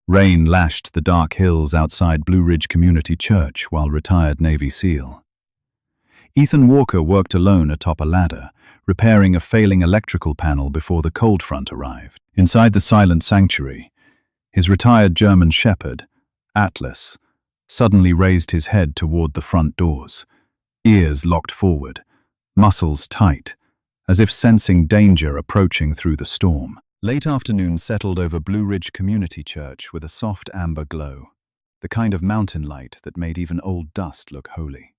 Rain lashed the dark hills outside Blue Ridge Community Church while retired Navy SEAL. Ethan Walker worked alone atop a ladder, repairing a failing electrical panel before the cold front arrived. Inside the silent sanctuary, his retired German shepherd, Atlas, suddenly raised his head toward the front doors, ears locked forward, muscles tight, as if sensing danger approaching through the storm. Late afternoon settled over Blue Ridge Community Church with a soft amber glow, the kind of mountain light that made even old dust look holy.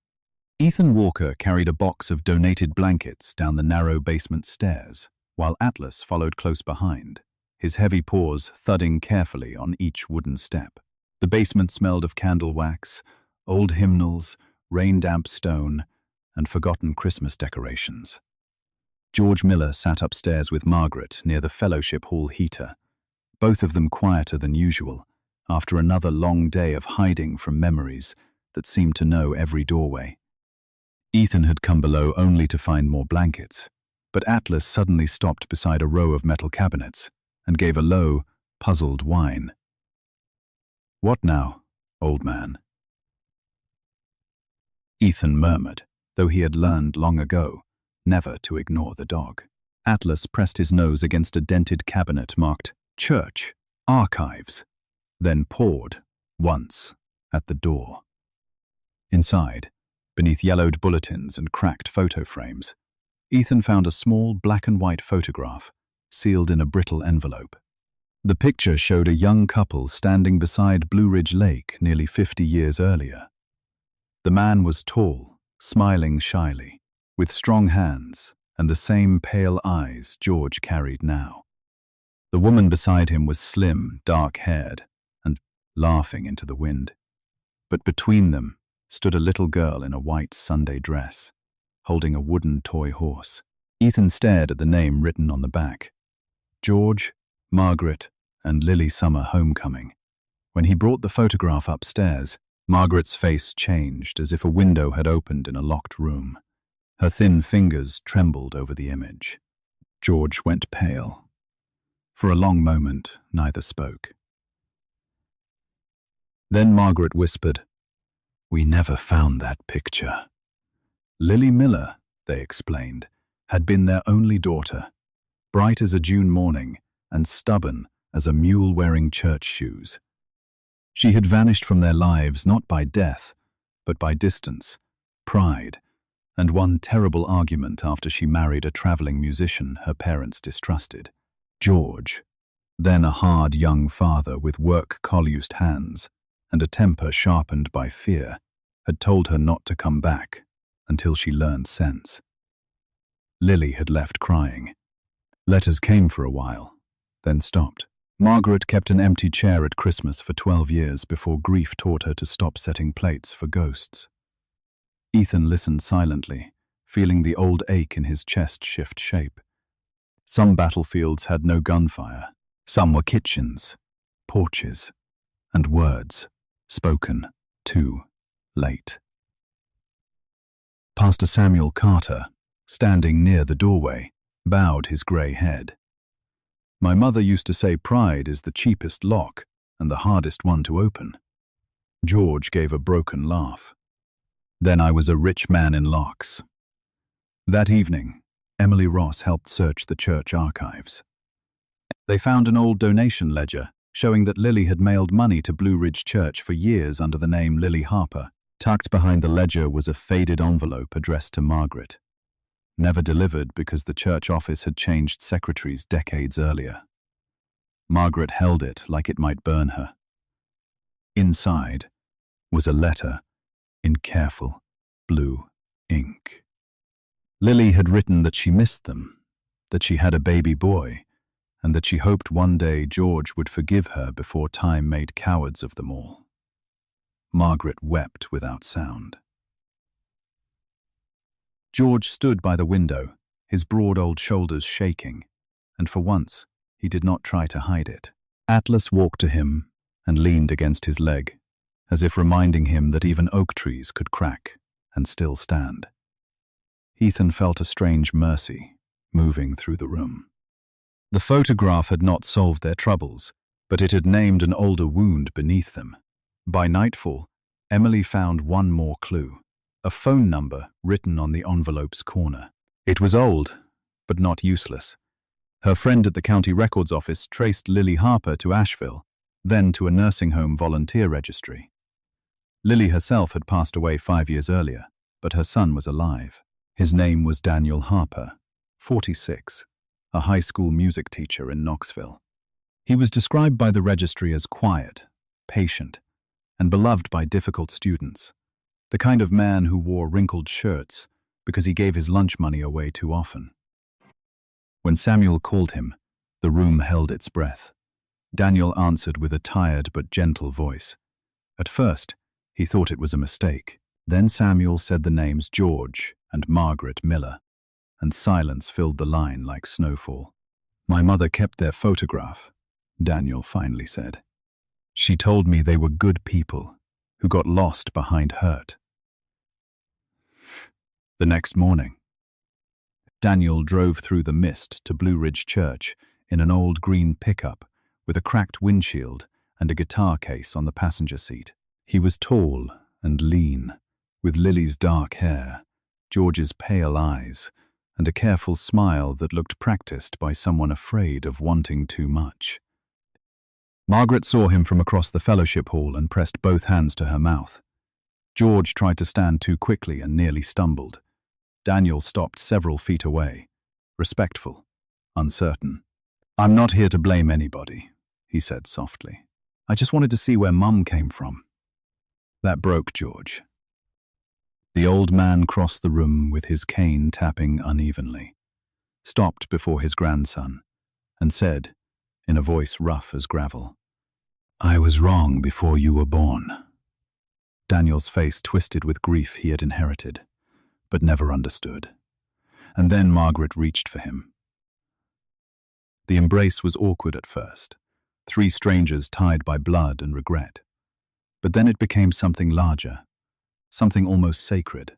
Ethan Walker carried a box of donated blankets down the narrow basement stairs, while Atlas followed close behind, his heavy paws thudding carefully on each wooden step. The basement smelled of candle wax, old hymnals, rain-damp stone, and forgotten Christmas decorations. George Miller sat upstairs with Margaret near the fellowship hall heater, both of them quieter than usual, after another long day of hiding from memories that seemed to know every doorway. Ethan had come below only to find more blankets, but Atlas suddenly stopped beside a row of metal cabinets and gave a low, puzzled whine. "What now, old man?" Ethan murmured, though he had learned long ago never to ignore the dog. Atlas pressed his nose against a dented cabinet marked Church, Archives, then pawed, once, at the door. Inside, beneath yellowed bulletins and cracked photo frames, Ethan found a small black-and-white photograph, sealed in a brittle envelope. The picture showed a young couple standing beside Blue Ridge Lake nearly 50 years earlier. The man was tall, smiling shyly, with strong hands and the same pale eyes George carried now. The woman beside him was slim, dark-haired, and laughing into the wind. But between them stood a little girl in a white Sunday dress, holding a wooden toy horse. Ethan stared at the name written on the back: George, Margaret, and Lily Summer Homecoming. When he brought the photograph upstairs, Margaret's face changed as if a window had opened in a locked room. Her thin fingers trembled over the image. George went pale. For a long moment, neither spoke. Then Margaret whispered, "We never found that picture." Lily Miller, they explained, had been their only daughter, bright as a June morning and stubborn as a mule wearing church shoes. She had vanished from their lives not by death, but by distance, pride, and one terrible argument after she married a traveling musician her parents distrusted. George, then a hard young father with work-collused hands and a temper sharpened by fear, had told her not to come back until she learned sense. Lily had left crying. Letters came for a while, then stopped. Margaret kept an empty chair at Christmas for 12 years before grief taught her to stop setting plates for ghosts. Ethan listened silently, feeling the old ache in his chest shift shape. Some battlefields had no gunfire. Some were kitchens, porches, and words spoken too late. Pastor Samuel Carter, standing near the doorway, bowed his grey head. "My mother used to say pride is the cheapest lock and the hardest one to open." George gave a broken laugh. "Then I was a rich man in locks." That evening, Emily Ross helped search the church archives. They found an old donation ledger showing that Lily had mailed money to Blue Ridge Church for years under the name Lily Harper. Tucked behind the ledger was a faded envelope addressed to Margaret. Never delivered because the church office had changed secretaries decades earlier. Margaret held it like it might burn her. Inside was a letter in careful blue ink. Lily had written that she missed them, that she had a baby boy, and that she hoped one day George would forgive her before time made cowards of them all. Margaret wept without sound. George stood by the window, his broad old shoulders shaking, and for once he did not try to hide it. Atlas walked to him and leaned against his leg, as if reminding him that even oak trees could crack and still stand. Ethan felt a strange mercy moving through the room. The photograph had not solved their troubles, but it had named an older wound beneath them. By nightfall, Emily found one more clue, a phone number written on the envelope's corner. It was old, but not useless. Her friend at the county records office traced Lily Harper to Asheville, then to a nursing home volunteer registry. Lily herself had passed away 5 years earlier, but her son was alive. His name was Daniel Harper, 46, a high school music teacher in Knoxville. He was described by the registry as quiet, patient, and beloved by difficult students, the kind of man who wore wrinkled shirts because he gave his lunch money away too often. When Samuel called him, the room held its breath. Daniel answered with a tired but gentle voice. At first, he thought it was a mistake. Then Samuel said the names George and Margaret Miller, and silence filled the line like snowfall. "My mother kept their photograph," Daniel finally said. "She told me they were good people who got lost behind hurt." The next morning, Daniel drove through the mist to Blue Ridge Church in an old green pickup with a cracked windshield and a guitar case on the passenger seat. He was tall and lean, with Lily's dark hair, George's pale eyes, and a careful smile that looked practiced by someone afraid of wanting too much. Margaret saw him from across the fellowship hall and pressed both hands to her mouth. George tried to stand too quickly and nearly stumbled. Daniel stopped several feet away, respectful, uncertain. "I'm not here to blame anybody," he said softly. "I just wanted to see where Mum came from." That broke George. The old man crossed the room with his cane tapping unevenly, stopped before his grandson, and said, in a voice rough as gravel, "I was wrong before you were born." Daniel's face twisted with grief he had inherited, but never understood. And then Margaret reached for him. The embrace was awkward at first, 3 strangers tied by blood and regret. But then it became something larger, something almost sacred,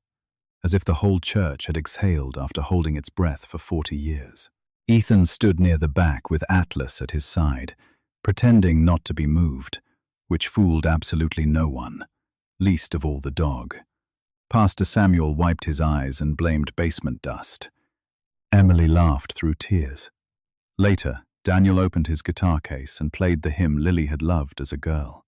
as if the whole church had exhaled after holding its breath for 40 years. Ethan stood near the back with Atlas at his side, pretending not to be moved, which fooled absolutely no one, least of all the dog. Pastor Samuel wiped his eyes and blamed basement dust. Emily laughed through tears. Later, Daniel opened his guitar case and played the hymn Lily had loved as a girl.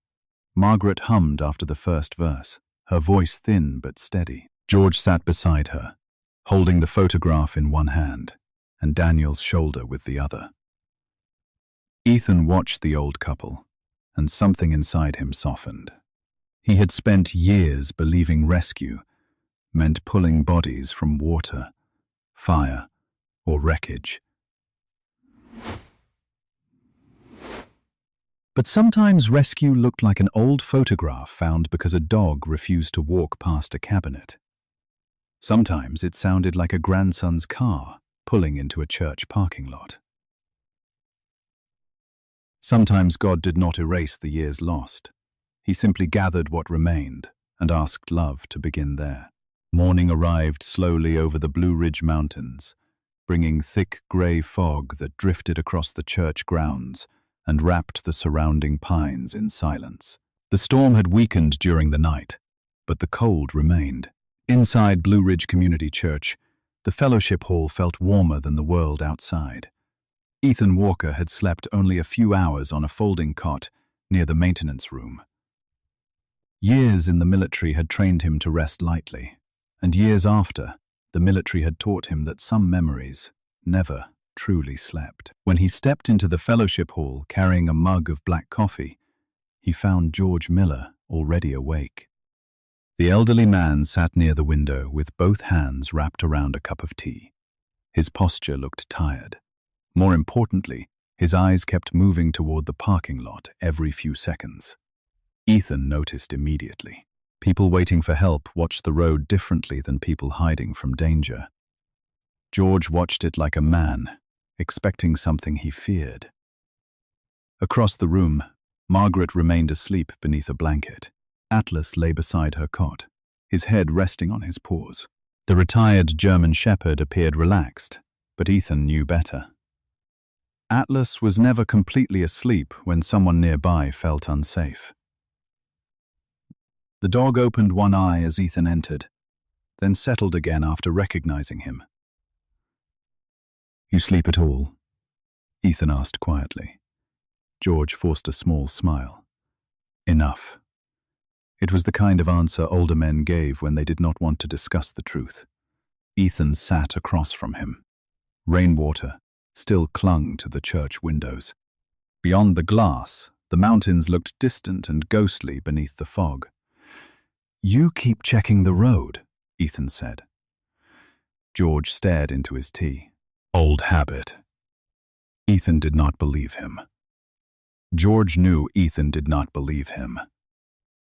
Margaret hummed after the first verse, her voice thin but steady. George sat beside her, holding the photograph in one hand and Daniel's shoulder with the other. Ethan watched the old couple, and something inside him softened. He had spent years believing rescue meant pulling bodies from water, fire, or wreckage. But sometimes rescue looked like an old photograph found because a dog refused to walk past a cabinet. Sometimes it sounded like a grandson's car pulling into a church parking lot. Sometimes God did not erase the years lost. He simply gathered what remained and asked love to begin there. Morning arrived slowly over the Blue Ridge Mountains, bringing thick grey fog that drifted across the church grounds and wrapped the surrounding pines in silence. The storm had weakened during the night, but the cold remained. Inside Blue Ridge Community Church, the fellowship hall felt warmer than the world outside. Ethan Walker had slept only a few hours on a folding cot near the maintenance room. Years in the military had trained him to rest lightly, and years after, the military had taught him that some memories never truly slept. When he stepped into the fellowship hall carrying a mug of black coffee, he found George Miller already awake. The elderly man sat near the window with both hands wrapped around a cup of tea. His posture looked tired. More importantly, his eyes kept moving toward the parking lot every few seconds. Ethan noticed immediately. People waiting for help watched the road differently than people hiding from danger. George watched it like a man, expecting something he feared. Across the room, Margaret remained asleep beneath a blanket. Atlas lay beside her cot, his head resting on his paws. The retired German shepherd appeared relaxed, but Ethan knew better. Atlas was never completely asleep when someone nearby felt unsafe. The dog opened one eye as Ethan entered, then settled again after recognizing him. "You sleep at all?" Ethan asked quietly. George forced a small smile. "Enough." It was the kind of answer older men gave when they did not want to discuss the truth. Ethan sat across from him. Rainwater still clung to the church windows. Beyond the glass, the mountains looked distant and ghostly beneath the fog. "You keep checking the road," Ethan said. George stared into his tea. "Old habit." Ethan did not believe him. George knew Ethan did not believe him.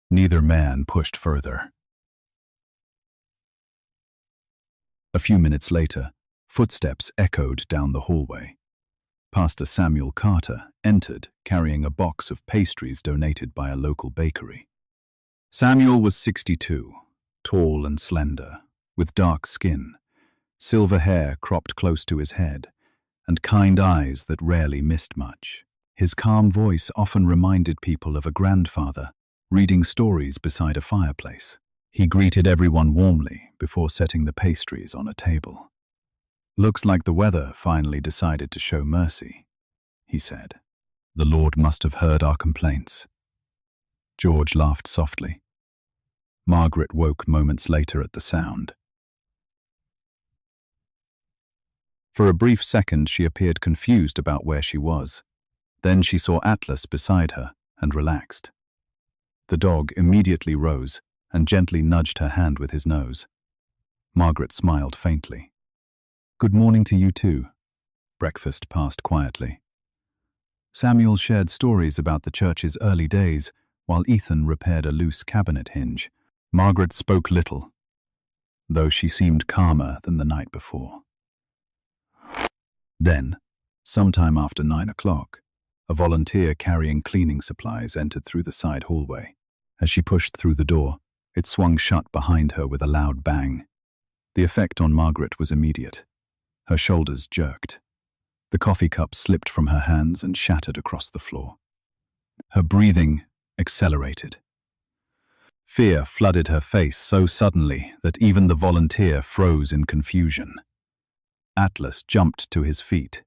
Neither man pushed further. A few minutes later, footsteps echoed down the hallway. Pastor Samuel Carter entered, carrying a box of pastries donated by a local bakery. Samuel was 62, tall and slender, with dark skin, silver hair cropped close to his head, and kind eyes that rarely missed much. His calm voice often reminded people of a grandfather reading stories beside a fireplace. He greeted everyone warmly before setting the pastries on a table. "Looks like the weather finally decided to show mercy," he said. "The Lord must have heard our complaints." George laughed softly. Margaret woke moments later at the sound. For a brief second, she appeared confused about where she was. Then she saw Atlas beside her and relaxed. The dog immediately rose and gently nudged her hand with his nose. Margaret smiled faintly. "Good morning to you too." Breakfast passed quietly. Samuel shared stories about the church's early days, while Ethan repaired a loose cabinet hinge. Margaret spoke little, though she seemed calmer than the night before. Then, sometime after 9 o'clock, a volunteer carrying cleaning supplies entered through the side hallway. As she pushed through the door, it swung shut behind her with a loud bang. The effect on Margaret was immediate. Her shoulders jerked. The coffee cup slipped from her hands and shattered across the floor. Her breathing accelerated. Fear flooded her face so suddenly that even the volunteer froze in confusion. Atlas jumped to his feet.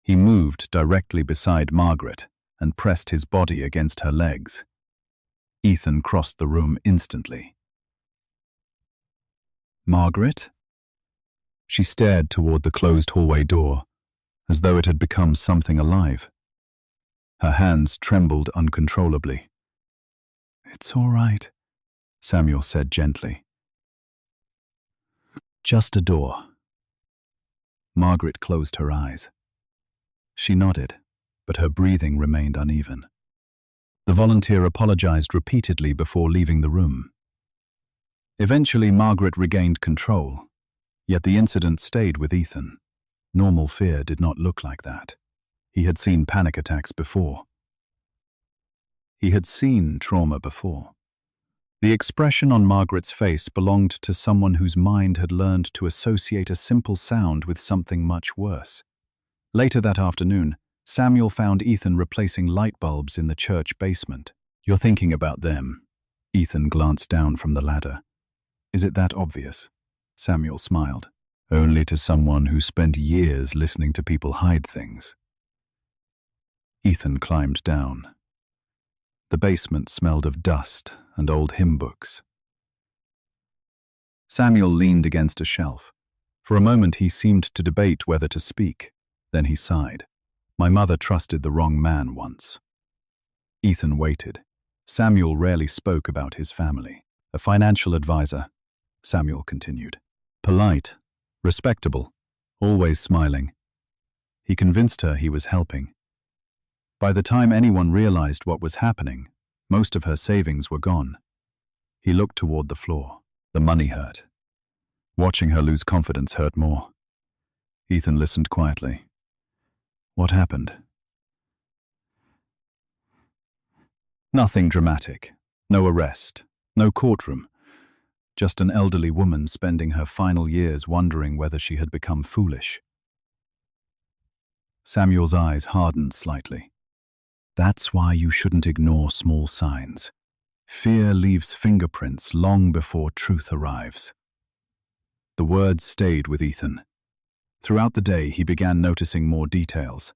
He moved directly beside Margaret and pressed his body against her legs. Ethan crossed the room instantly. "Margaret?" She stared toward the closed hallway door, as though it had become something alive. Her hands trembled uncontrollably. "It's all right," Samuel said gently. "Just a door." Margaret closed her eyes. She nodded, but her breathing remained uneven. The volunteer apologized repeatedly before leaving the room. Eventually, Margaret regained control, yet the incident stayed with Ethan. Normal fear did not look like that. He had seen panic attacks before. He had seen trauma before. The expression on Margaret's face belonged to someone whose mind had learned to associate a simple sound with something much worse. Later that afternoon, Samuel found Ethan replacing light bulbs in the church basement. "You're thinking about them." Ethan glanced down from the ladder. "Is it that obvious?" Samuel smiled. "Only to someone who spent years listening to people hide things." Ethan climbed down. The basement smelled of dust and old hymn books. Samuel leaned against a shelf. For a moment he seemed to debate whether to speak. Then he sighed. "My mother trusted the wrong man once." Ethan waited. Samuel rarely spoke about his family. "A financial advisor," Samuel continued. "Polite, respectable, always smiling." He convinced her he was helping. By the time anyone realized what was happening, most of her savings were gone. He looked toward the floor. The money hurt. Watching her lose confidence hurt more. Ethan listened quietly. "What happened?" "Nothing dramatic. No arrest. No courtroom. Just an elderly woman spending her final years wondering whether she had become foolish." Samuel's eyes hardened slightly. That's why you shouldn't ignore small signs. Fear leaves fingerprints long before truth arrives. The words stayed with Ethan. Throughout the day, he began noticing more details.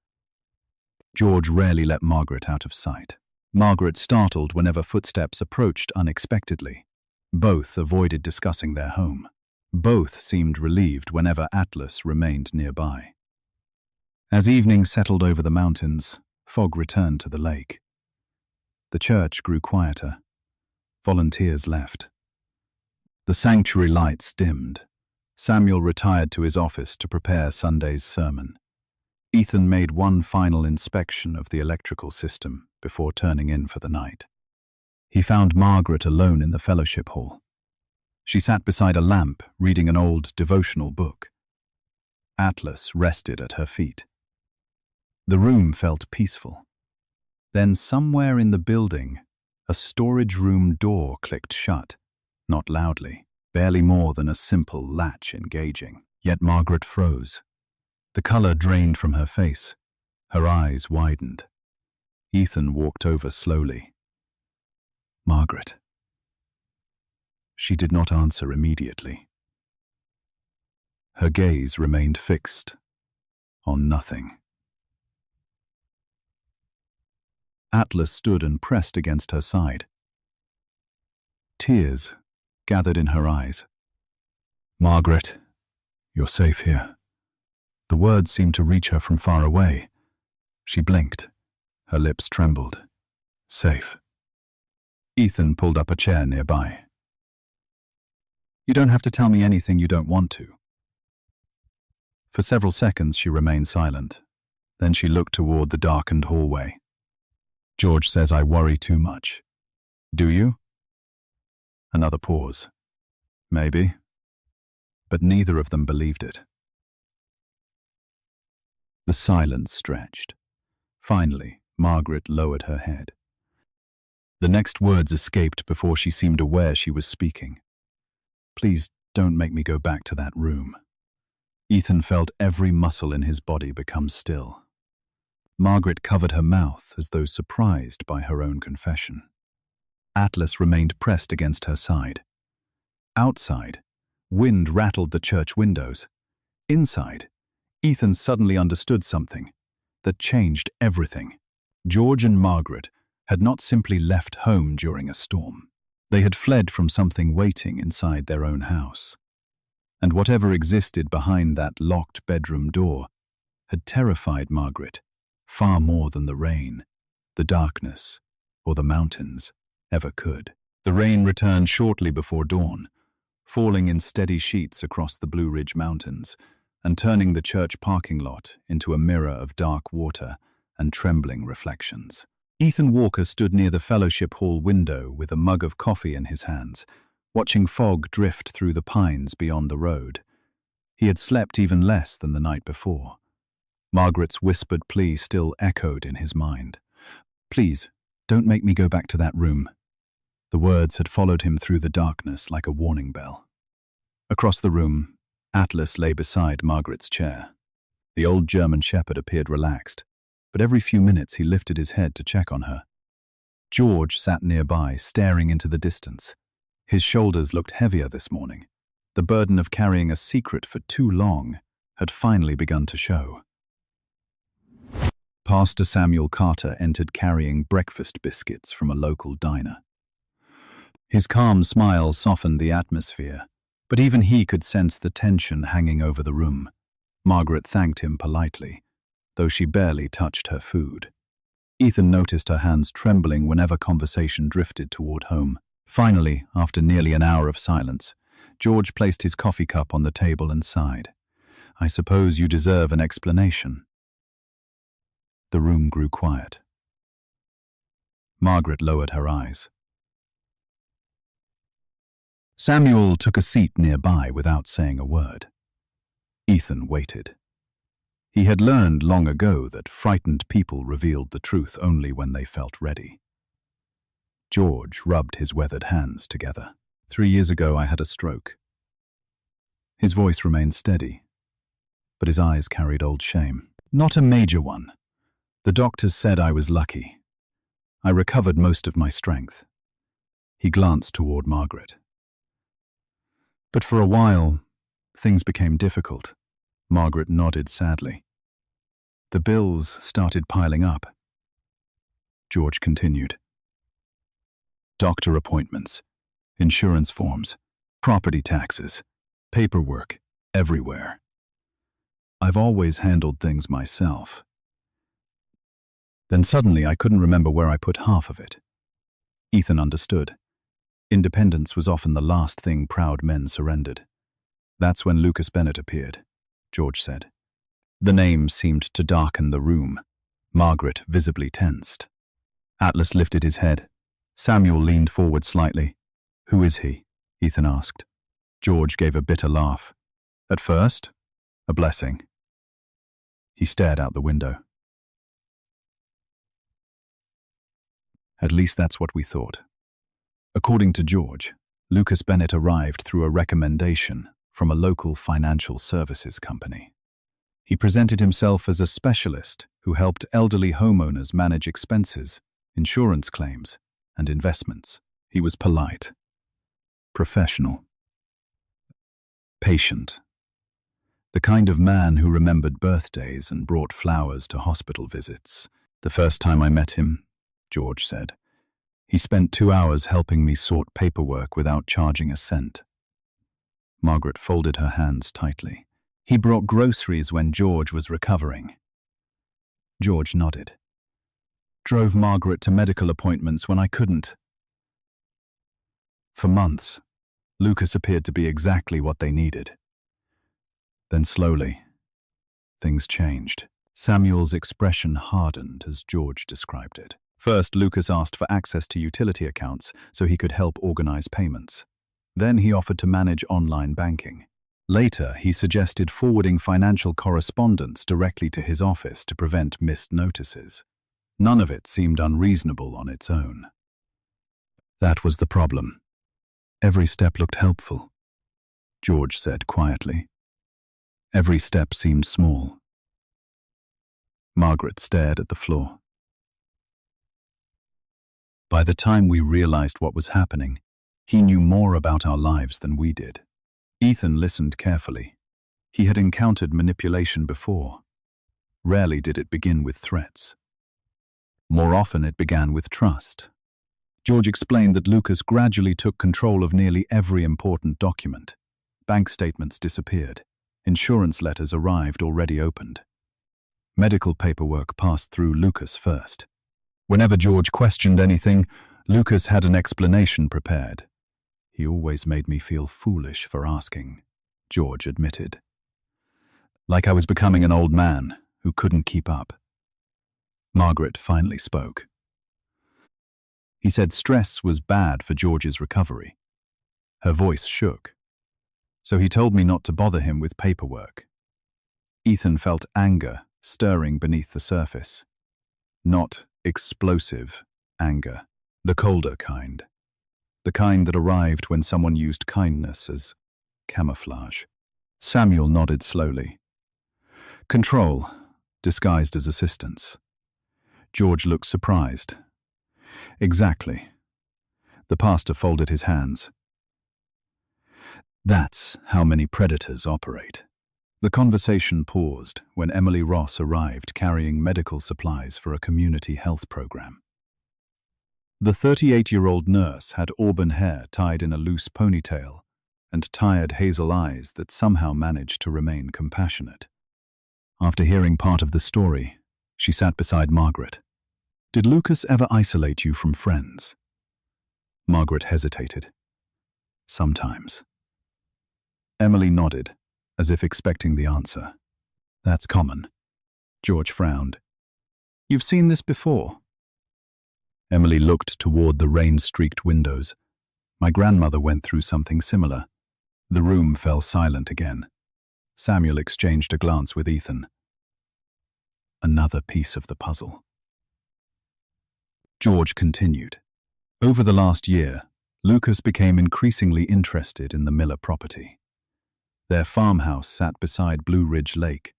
George rarely let Margaret out of sight. Margaret startled whenever footsteps approached unexpectedly. Both avoided discussing their home. Both seemed relieved whenever Atlas remained nearby. As evening settled over the mountains, fog returned to the lake. The church grew quieter. Volunteers left. The sanctuary lights dimmed. Samuel retired to his office to prepare Sunday's sermon. Ethan made one final inspection of the electrical system before turning in for the night. He found Margaret alone in the fellowship hall. She sat beside a lamp, reading an old devotional book. Atlas rested at her feet. The room felt peaceful. Then somewhere in the building, a storage room door clicked shut, not loudly, barely more than a simple latch engaging. Yet Margaret froze. The color drained from her face. Her eyes widened. Ethan walked over slowly. Margaret. She did not answer immediately. Her gaze remained fixed on nothing. Atlas stood and pressed against her side. Tears gathered in her eyes. Margaret, you're safe here. The words seemed to reach her from far away. She blinked. Her lips trembled. Safe. Ethan pulled up a chair nearby. You don't have to tell me anything you don't want to. For several seconds she remained silent. Then she looked toward the darkened hallway. George says I worry too much. Do you? Another pause. Maybe. But neither of them believed it. The silence stretched. Finally, Margaret lowered her head. The next words escaped before she seemed aware she was speaking. Please don't make me go back to that room. Ethan felt every muscle in his body become still. Margaret covered her mouth as though surprised by her own confession. Atlas remained pressed against her side. Outside, wind rattled the church windows. Inside, Ethan suddenly understood something that changed everything. George and Margaret had not simply left home during a storm. They had fled from something waiting inside their own house. And whatever existed behind that locked bedroom door had terrified Margaret far more than the rain, the darkness, or the mountains ever could. The rain returned shortly before dawn, falling in steady sheets across the Blue Ridge Mountains and turning the church parking lot into a mirror of dark water and trembling reflections. Ethan Walker stood near the fellowship hall window with a mug of coffee in his hands, watching fog drift through the pines beyond the road. He had slept even less than the night before. Margaret's whispered plea still echoed in his mind. Please, don't make me go back to that room. The words had followed him through the darkness like a warning bell. Across the room, Atlas lay beside Margaret's chair. The old German shepherd appeared relaxed, but every few minutes he lifted his head to check on her. George sat nearby, staring into the distance. His shoulders looked heavier this morning. The burden of carrying a secret for too long had finally begun to show. Pastor Samuel Carter entered carrying breakfast biscuits from a local diner. His calm smile softened the atmosphere, but even he could sense the tension hanging over the room. Margaret thanked him politely, though she barely touched her food. Ethan noticed her hands trembling whenever conversation drifted toward home. Finally, after nearly an hour of silence, George placed his coffee cup on the table and sighed. I suppose you deserve an explanation. The room grew quiet. Margaret lowered her eyes. Samuel took a seat nearby without saying a word. Ethan waited. He had learned long ago that frightened people revealed the truth only when they felt ready. George rubbed his weathered hands together. 3 years ago I had a stroke. His voice remained steady, but his eyes carried old shame. Not a major one. The doctors said I was lucky. I recovered most of my strength. He glanced toward Margaret. But for a while, things became difficult. Margaret nodded sadly. The bills started piling up. George continued. Doctor appointments, insurance forms, property taxes, paperwork, everywhere. I've always handled things myself. Then suddenly I couldn't remember where I put half of it. Ethan understood. Independence was often the last thing proud men surrendered. That's when Lucas Bennett appeared, George said. The name seemed to darken the room. Margaret visibly tensed. Atlas lifted his head. Samuel leaned forward slightly. Who is he? Ethan asked. George gave a bitter laugh. At first, a blessing. He stared out the window. At least that's what we thought. According to George, Lucas Bennett arrived through a recommendation from a local financial services company. He presented himself as a specialist who helped elderly homeowners manage expenses, insurance claims, and investments. He was polite, professional, patient. The kind of man who remembered birthdays and brought flowers to hospital visits. The first time I met him, George said, he spent 2 hours helping me sort paperwork without charging a cent. Margaret folded her hands tightly. He brought groceries when George was recovering. George nodded. Drove Margaret to medical appointments when I couldn't. For months, Lucas appeared to be exactly what they needed. Then slowly, things changed. Samuel's expression hardened as George described it. First, Lucas asked for access to utility accounts so he could help organize payments. Then he offered to manage online banking. Later, he suggested forwarding financial correspondence directly to his office to prevent missed notices. None of it seemed unreasonable on its own. That was the problem. Every step looked helpful, George said quietly. Every step seemed small. Margaret stared at the floor. By the time we realized what was happening, he knew more about our lives than we did. Ethan listened carefully. He had encountered manipulation before. Rarely did it begin with threats. More often it began with trust. George explained that Lucas gradually took control of nearly every important document. Bank statements disappeared. Insurance letters arrived already opened. Medical paperwork passed through Lucas first. Whenever George questioned anything, Lucas had an explanation prepared. He always made me feel foolish for asking, George admitted. Like I was becoming an old man who couldn't keep up. Margaret finally spoke. He said stress was bad for George's recovery. Her voice shook. So he told me not to bother him with paperwork. Ethan felt anger stirring beneath the surface. Not explosive anger, the colder kind. The kind that arrived when someone used kindness as camouflage. Samuel nodded slowly. Control, disguised as assistance. George looked surprised. Exactly. The pastor folded his hands. That's how many predators operate. The conversation paused when Emily Ross arrived carrying medical supplies for a community health program. The 38-year-old nurse had auburn hair tied in a loose ponytail and tired hazel eyes that somehow managed to remain compassionate. After hearing part of the story, she sat beside Margaret. Did Lucas ever isolate you from friends? Margaret hesitated. Sometimes. Emily nodded, as if expecting the answer. That's common. George frowned. You've seen this before? Emily looked toward the rain-streaked windows. My grandmother went through something similar. The room fell silent again. Samuel exchanged a glance with Ethan. Another piece of the puzzle. George continued. Over the last year, Lucas became increasingly interested in the Miller property. Their farmhouse sat beside Blue Ridge Lake,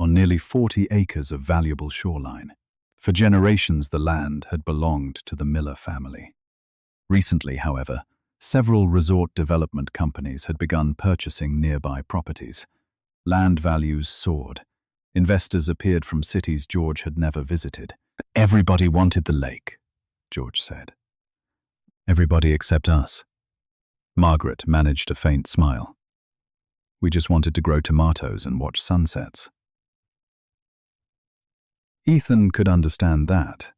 on nearly 40 acres of valuable shoreline. For generations, the land had belonged to the Miller family. Recently, however, several resort development companies had begun purchasing nearby properties. Land values soared. Investors appeared from cities George had never visited. "Everybody wanted the lake," George said. "Everybody except us." Margaret managed a faint smile. "We just wanted to grow tomatoes and watch sunsets." Ethan could understand that.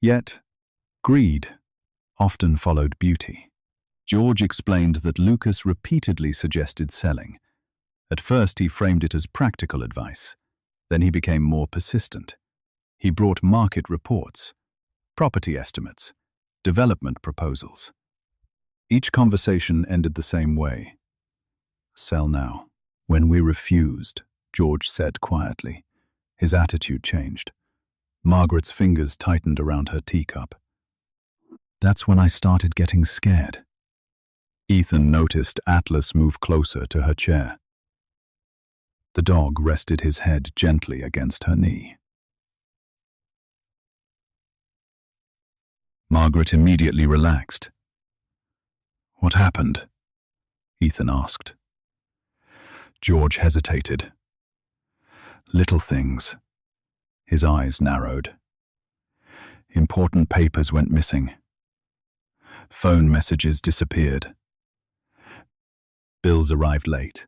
Yet, greed often followed beauty. George explained that Lucas repeatedly suggested selling. At first, he framed it as practical advice. Then he became more persistent. He brought market reports, property estimates, development proposals. Each conversation ended the same way. "Sell now." When we refused, George said quietly. His attitude changed. Margaret's fingers tightened around her teacup. "That's when I started getting scared." Ethan noticed Atlas move closer to her chair. The dog rested his head gently against her knee. Margaret immediately relaxed. "What happened?" Ethan asked. George hesitated. "Little things." His eyes narrowed. "Important papers went missing. Phone messages disappeared. Bills arrived late."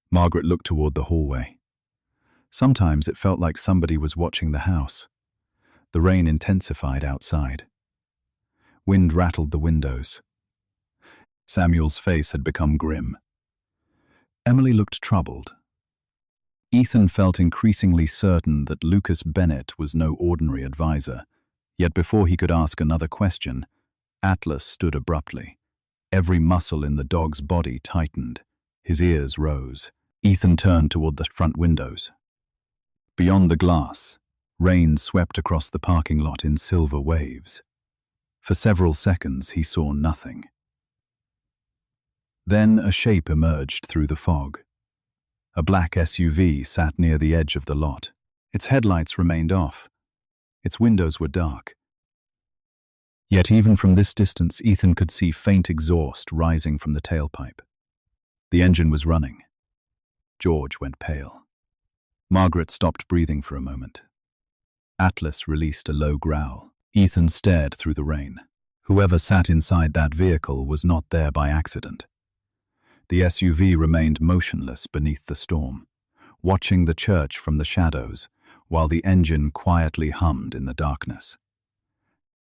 Margaret looked toward the hallway. Sometimes it felt like somebody was watching the house. The rain intensified outside. Wind rattled the windows. Samuel's face had become grim. Emily looked troubled. Ethan felt increasingly certain that Lucas Bennett was no ordinary advisor. Yet before he could ask another question, Atlas stood abruptly. Every muscle in the dog's body tightened. His ears rose. Ethan turned toward the front windows. Beyond the glass, rain swept across the parking lot in silver waves. For several seconds, he saw nothing. Then a shape emerged through the fog. A black SUV sat near the edge of the lot. Its headlights remained off. Its windows were dark. Yet even from this distance, Ethan could see faint exhaust rising from the tailpipe. The engine was running. George went pale. Margaret stopped breathing for a moment. Atlas released a low growl. Ethan stared through the rain. Whoever sat inside that vehicle was not there by accident. The SUV remained motionless beneath the storm, watching the church from the shadows, while the engine quietly hummed in the darkness.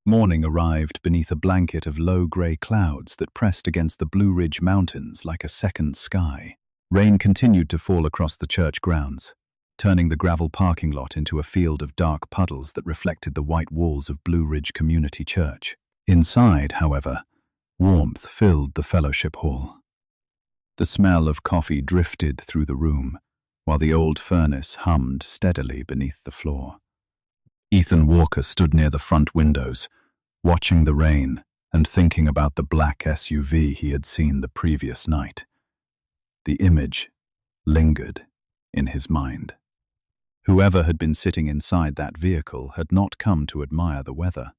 Morning arrived beneath a blanket of low grey clouds that pressed against the Blue Ridge Mountains like a second sky. Rain continued to fall across the church grounds, turning the gravel parking lot into a field of dark puddles that reflected the white walls of Blue Ridge Community Church. Inside, however, warmth filled the fellowship hall. The smell of coffee drifted through the room, while the old furnace hummed steadily beneath the floor. Ethan Walker stood near the front windows, watching the rain and thinking about the black SUV he had seen the previous night. The image lingered in his mind. Whoever had been sitting inside that vehicle had not come to admire the weather.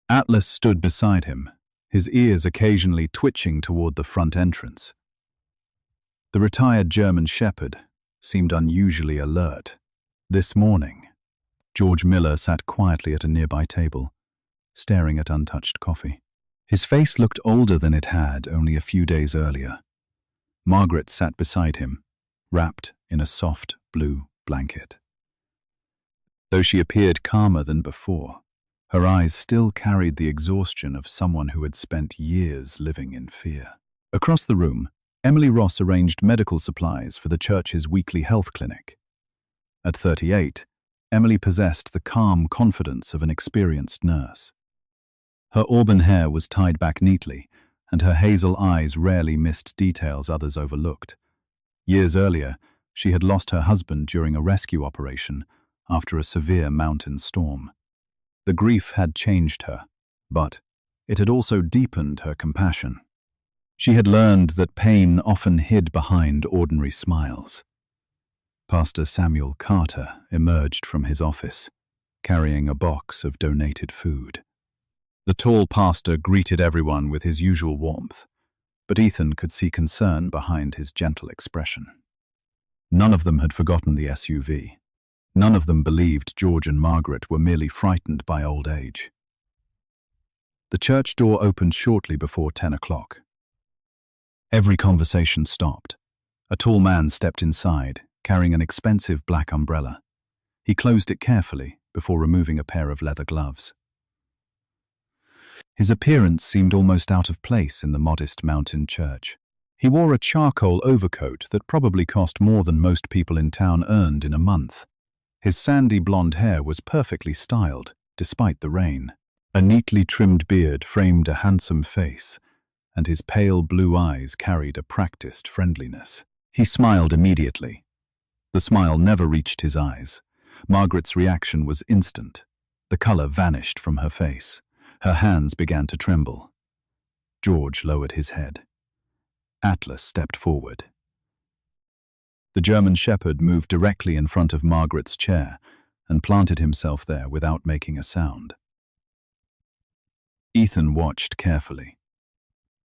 Atlas stood beside him, his ears occasionally twitching toward the front entrance. The retired German shepherd seemed unusually alert. This morning, George Miller sat quietly at a nearby table, staring at untouched coffee. His face looked older than it had only a few days earlier. Margaret sat beside him, wrapped in a soft blue blanket. Though she appeared calmer than before, her eyes still carried the exhaustion of someone who had spent years living in fear. Across the room, Emily Ross arranged medical supplies for the church's weekly health clinic. At 38, Emily possessed the calm confidence of an experienced nurse. Her auburn hair was tied back neatly, and her hazel eyes rarely missed details others overlooked. Years earlier, she had lost her husband during a rescue operation after a severe mountain storm. The grief had changed her, but it had also deepened her compassion. She had learned that pain often hid behind ordinary smiles. Pastor Samuel Carter emerged from his office, carrying a box of donated food. The tall pastor greeted everyone with his usual warmth, but Ethan could see concern behind his gentle expression. None of them had forgotten the SUV. None of them believed George and Margaret were merely frightened by old age. The church door opened shortly before 10 o'clock. Every conversation stopped. A tall man stepped inside, carrying an expensive black umbrella. He closed it carefully before removing a pair of leather gloves. His appearance seemed almost out of place in the modest mountain church. He wore a charcoal overcoat that probably cost more than most people in town earned in a month. His sandy blonde hair was perfectly styled, despite the rain. A neatly trimmed beard framed a handsome face, and his pale blue eyes carried a practiced friendliness. He smiled immediately. The smile never reached his eyes. Margaret's reaction was instant. The color vanished from her face. Her hands began to tremble. George lowered his head. Atlas stepped forward. The German shepherd moved directly in front of Margaret's chair and planted himself there without making a sound. Ethan watched carefully.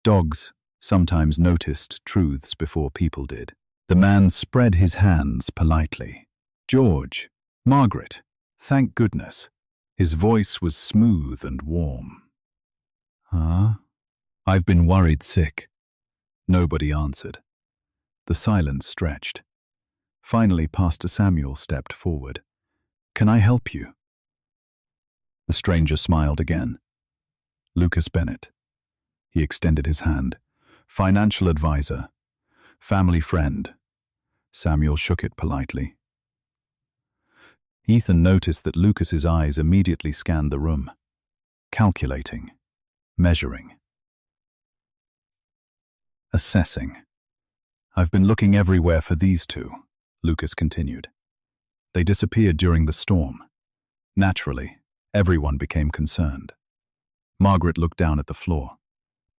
Dogs sometimes noticed truths before people did. The man spread his hands politely. "George, Margaret, thank goodness." His voice was smooth and warm. "Huh? I've been worried sick." Nobody answered. The silence stretched. Finally, Pastor Samuel stepped forward. "Can I help you?" The stranger smiled again. "Lucas Bennett." He extended his hand. "Financial advisor. Family friend." Samuel shook it politely. Ethan noticed that Lucas's eyes immediately scanned the room. Calculating. Measuring. Assessing. "I've been looking everywhere for these two," Lucas continued. "They disappeared during the storm. Naturally, everyone became concerned." Margaret looked down at the floor.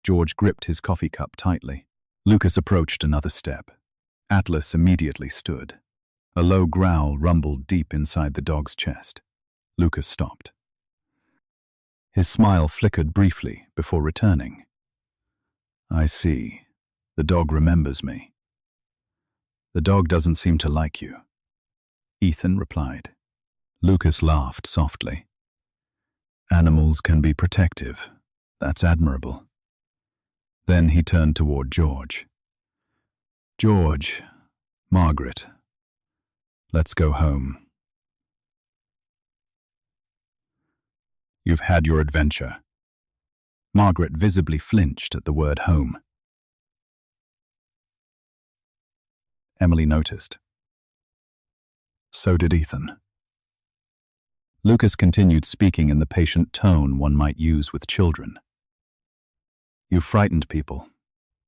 George gripped his coffee cup tightly. Lucas approached another step. Atlas immediately stood. A low growl rumbled deep inside the dog's chest. Lucas stopped. His smile flickered briefly before returning. "I see. The dog remembers me." "The dog doesn't seem to like you," Ethan replied. Lucas laughed softly. "Animals can be protective. That's admirable." Then he turned toward George. "George, Margaret, let's go home. You've had your adventure." Margaret visibly flinched at the word home. Emily noticed. So did Ethan. Lucas continued speaking in the patient tone one might use with children. "You've frightened people.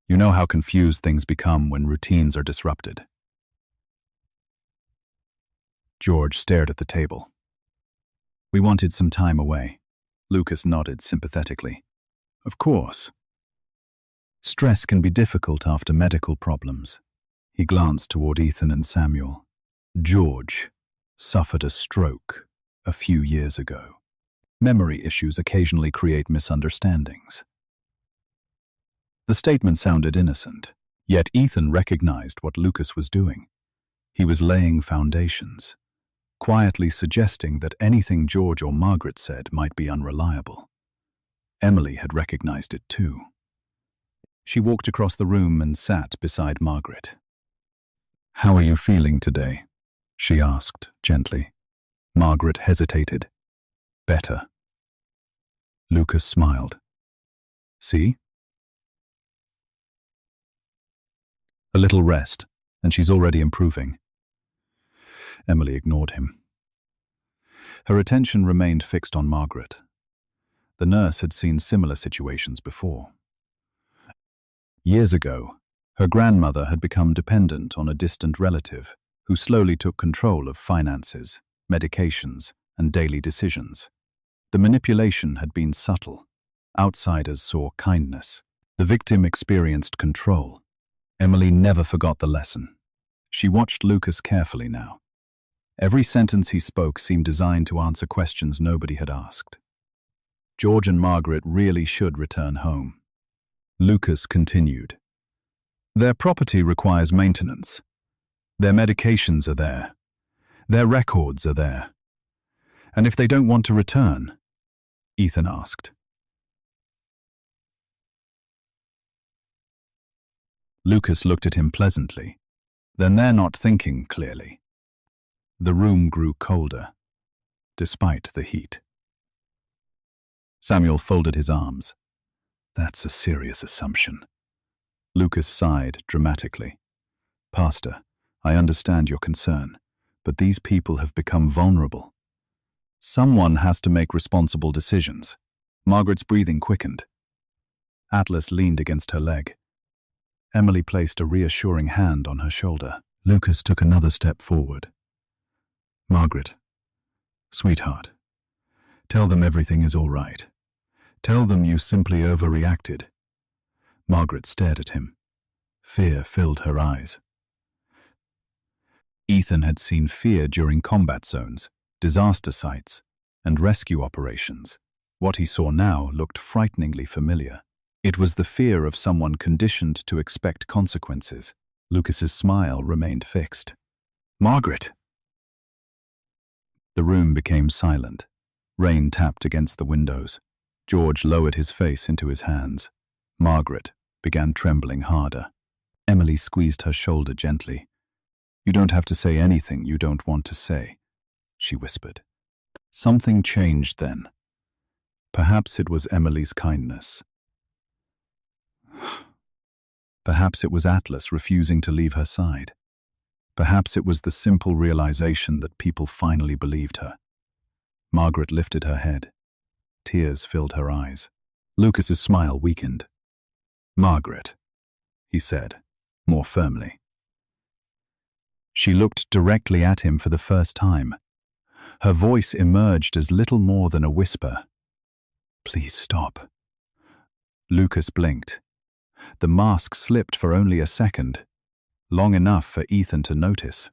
You know how confused things become when routines are disrupted." George stared at the table. "We wanted some time away." Lucas nodded sympathetically. "Of course. Stress can be difficult after medical problems." He glanced toward Ethan and Samuel. "George suffered a stroke a few years ago. Memory issues occasionally create misunderstandings." The statement sounded innocent, yet Ethan recognized what Lucas was doing. He was laying foundations, quietly suggesting that anything George or Margaret said might be unreliable. Emily had recognized it too. She walked across the room and sat beside Margaret. "How are you feeling today?" she asked gently. Margaret hesitated. "Better." Lucas smiled. "See? A little rest, and she's already improving." Emily ignored him. Her attention remained fixed on Margaret. The nurse had seen similar situations before. Years ago, her grandmother had become dependent on a distant relative who slowly took control of finances, medications, and daily decisions. The manipulation had been subtle. Outsiders saw kindness. The victim experienced control. Emily never forgot the lesson. She watched Lucas carefully now. Every sentence he spoke seemed designed to answer questions nobody had asked. George and Margaret really should return home. Lucas continued. Their property requires maintenance. Their medications are there. Their records are there. And if they don't want to return? Ethan asked. Lucas looked at him pleasantly. Then they're not thinking clearly. The room grew colder, despite the heat. Samuel folded his arms. That's a serious assumption. Lucas sighed dramatically. Pastor, I understand your concern, but these people have become vulnerable. Someone has to make responsible decisions. Margaret's breathing quickened. Atlas leaned against her leg. Emily placed a reassuring hand on her shoulder. Lucas took another step forward. Margaret, sweetheart, tell them everything is all right. Tell them you simply overreacted. Margaret stared at him. Fear filled her eyes. Ethan had seen fear during combat zones, disaster sites, and rescue operations. What he saw now looked frighteningly familiar. It was the fear of someone conditioned to expect consequences. Lucas's smile remained fixed. Margaret! The room became silent. Rain tapped against the windows. George lowered his face into his hands. Margaret began trembling harder. Emily squeezed her shoulder gently. You don't have to say anything you don't want to say, she whispered. Something changed then. Perhaps it was Emily's kindness. Perhaps it was Atlas refusing to leave her side. Perhaps it was the simple realization that people finally believed her. Margaret lifted her head. Tears filled her eyes. Lucas's smile weakened. Margaret, he said, more firmly. She looked directly at him for the first time. Her voice emerged as little more than a whisper. Please stop. Lucas blinked. The mask slipped for only a second. Long enough for Ethan to notice.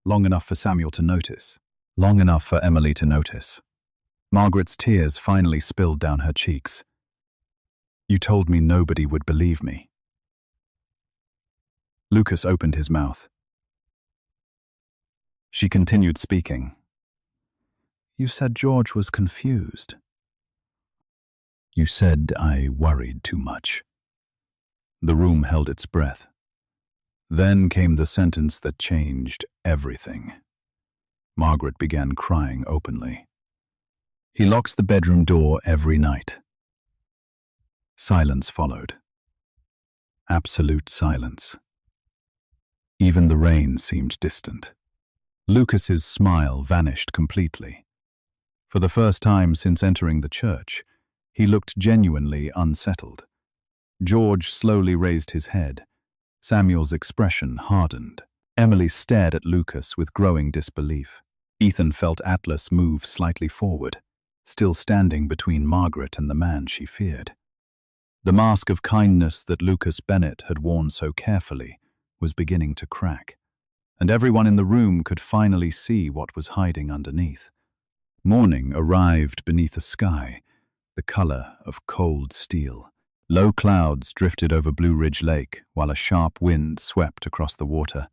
Long enough for Samuel to notice. Long enough for Emily to notice. Margaret's tears finally spilled down her cheeks. You told me nobody would believe me. Lucas opened his mouth. She continued speaking. You said George was confused. You said I worried too much. The room held its breath. Then came the sentence that changed everything. Margaret began crying openly. He locks the bedroom door every night. Silence followed. Absolute silence. Even the rain seemed distant. Lucas's smile vanished completely. For the first time since entering the church, he looked genuinely unsettled. George slowly raised his head. Samuel's expression hardened. Emily stared at Lucas with growing disbelief. Ethan felt Atlas move slightly forward, still standing between Margaret and the man she feared. The mask of kindness that Lucas Bennett had worn so carefully was beginning to crack, and everyone in the room could finally see what was hiding underneath. Morning arrived beneath a sky, the color of cold steel. Low clouds drifted over Blue Ridge Lake while a sharp wind swept across the water,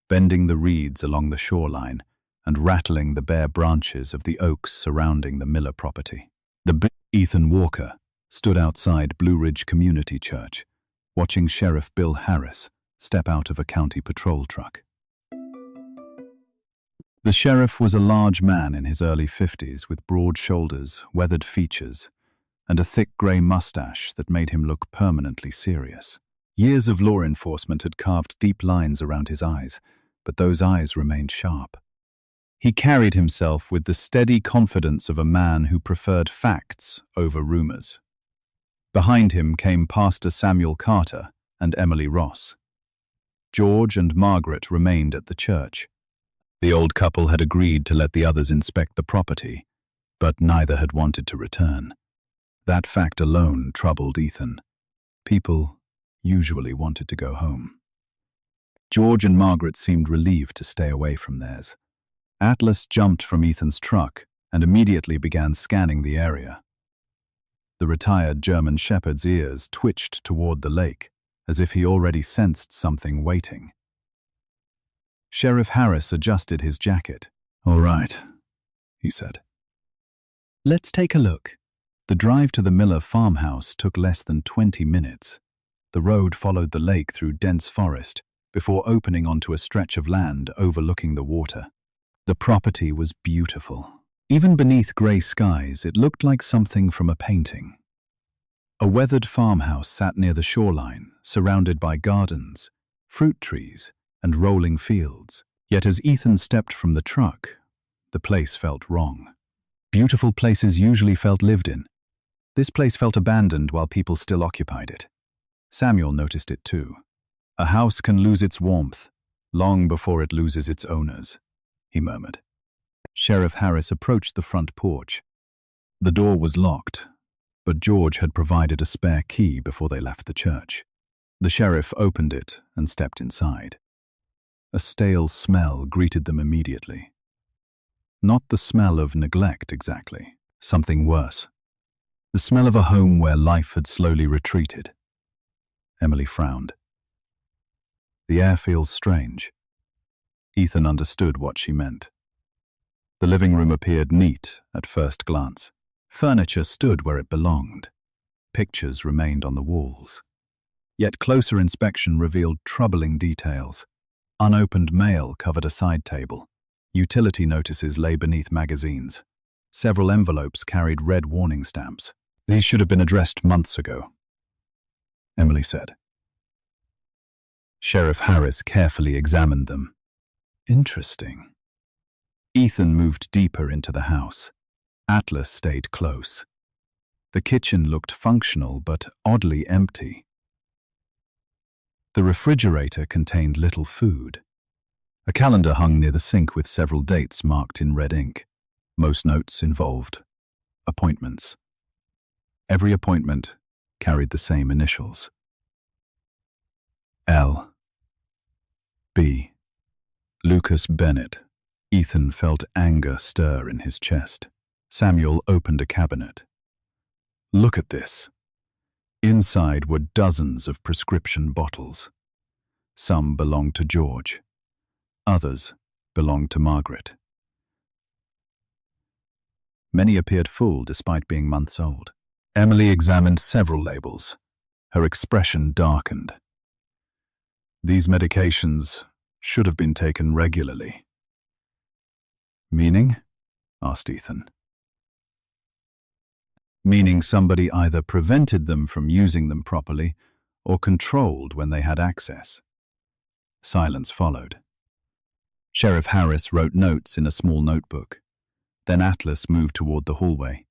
bending the reeds along the shoreline and rattling the bare branches of the oaks surrounding the Miller property. Ethan Walker stood outside Blue Ridge Community Church, watching Sheriff Bill Harris step out of a county patrol truck. The sheriff was a large man in his early 50s with broad shoulders, weathered features, and a thick grey mustache that made him look permanently serious. Years of law enforcement had carved deep lines around his eyes, but those eyes remained sharp. He carried himself with the steady confidence of a man who preferred facts over rumors. Behind him came Pastor Samuel Carter and Emily Ross. George and Margaret remained at the church. The old couple had agreed to let the others inspect the property, but neither had wanted to return. That fact alone troubled Ethan. People usually wanted to go home. George and Margaret seemed relieved to stay away from theirs. Atlas jumped from Ethan's truck and immediately began scanning the area. The retired German shepherd's ears twitched toward the lake, as if he already sensed something waiting. Sheriff Harris adjusted his jacket. "All right," he said. "Let's take a look." The drive to the Miller farmhouse took less than 20 minutes. The road followed the lake through dense forest before opening onto a stretch of land overlooking the water. The property was beautiful. Even beneath grey skies, it looked like something from a painting. A weathered farmhouse sat near the shoreline, surrounded by gardens, fruit trees, and rolling fields. Yet as Ethan stepped from the truck, the place felt wrong. Beautiful places usually felt lived in. This place felt abandoned while people still occupied it. Samuel noticed it too. "A house can lose its warmth long before it loses its owners," he murmured. Sheriff Harris approached the front porch. The door was locked, but George had provided a spare key before they left the church. The sheriff opened it and stepped inside. A stale smell greeted them immediately. Not the smell of neglect exactly, something worse. The smell of a home where life had slowly retreated. Emily frowned. "The air feels strange." Ethan understood what she meant. The living room appeared neat at first glance. Furniture stood where it belonged. Pictures remained on the walls. Yet closer inspection revealed troubling details. Unopened mail covered a side table. Utility notices lay beneath magazines. Several envelopes carried red warning stamps. "These should have been addressed months ago," Emily said. Sheriff Harris carefully examined them. "Interesting." Ethan moved deeper into the house. Atlas stayed close. The kitchen looked functional but oddly empty. The refrigerator contained little food. A calendar hung near the sink with several dates marked in red ink. Most notes involved appointments. Every appointment carried the same initials. L. B. Lucas Bennett. Ethan felt anger stir in his chest. Samuel opened a cabinet. "Look at this." Inside were dozens of prescription bottles. Some belonged to George. Others belonged to Margaret. Many appeared full despite being months old. Emily examined several labels. Her expression darkened. "These medications should have been taken regularly." "Meaning?" asked Ethan. "Meaning somebody either prevented them from using them properly or controlled when they had access." Silence followed. Sheriff Harris wrote notes in a small notebook. Then Atlas moved toward the hallway.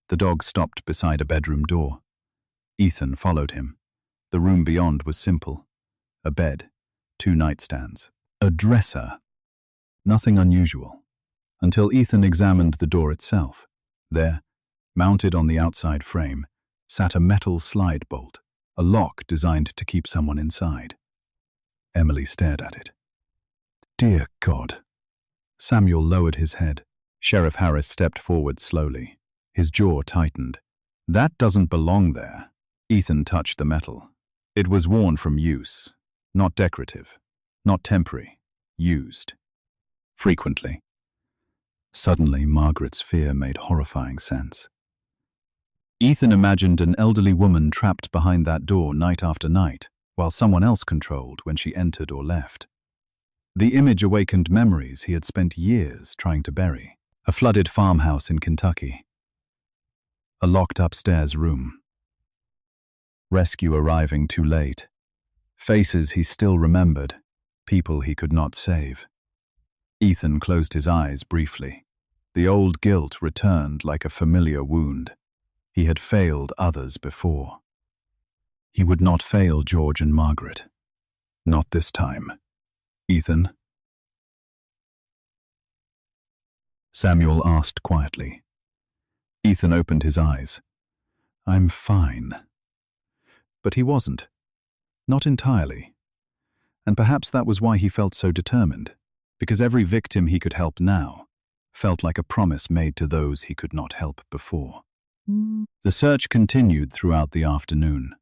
The dog stopped beside a bedroom door. Ethan followed him. The room beyond was simple. A bed, 2 nightstands, a dresser. Nothing unusual, until Ethan examined the door itself. There, mounted on the outside frame, sat a metal slide bolt, a lock designed to keep someone inside. Emily stared at it. "Dear God." Samuel lowered his head. Sheriff Harris stepped forward slowly. His jaw tightened. "That doesn't belong there." Ethan touched the metal. It was worn from use. Not decorative. Not temporary. Used. Frequently. Suddenly, Margaret's fear made horrifying sense. Ethan imagined an elderly woman trapped behind that door night after night, while someone else controlled when she entered or left. The image awakened memories he had spent years trying to bury. A flooded farmhouse in Kentucky. A locked upstairs room. Rescue arriving too late. Faces he still remembered. People he could not save. Ethan closed his eyes briefly. The old guilt returned like a familiar wound. He had failed others before. He would not fail George and Margaret. Not this time. "Ethan?" Samuel asked quietly. Ethan opened his eyes. "I'm fine." But he wasn't. Not entirely. And perhaps that was why he felt so determined, because every victim he could help now felt like a promise made to those he could not help before. The search continued throughout the afternoon.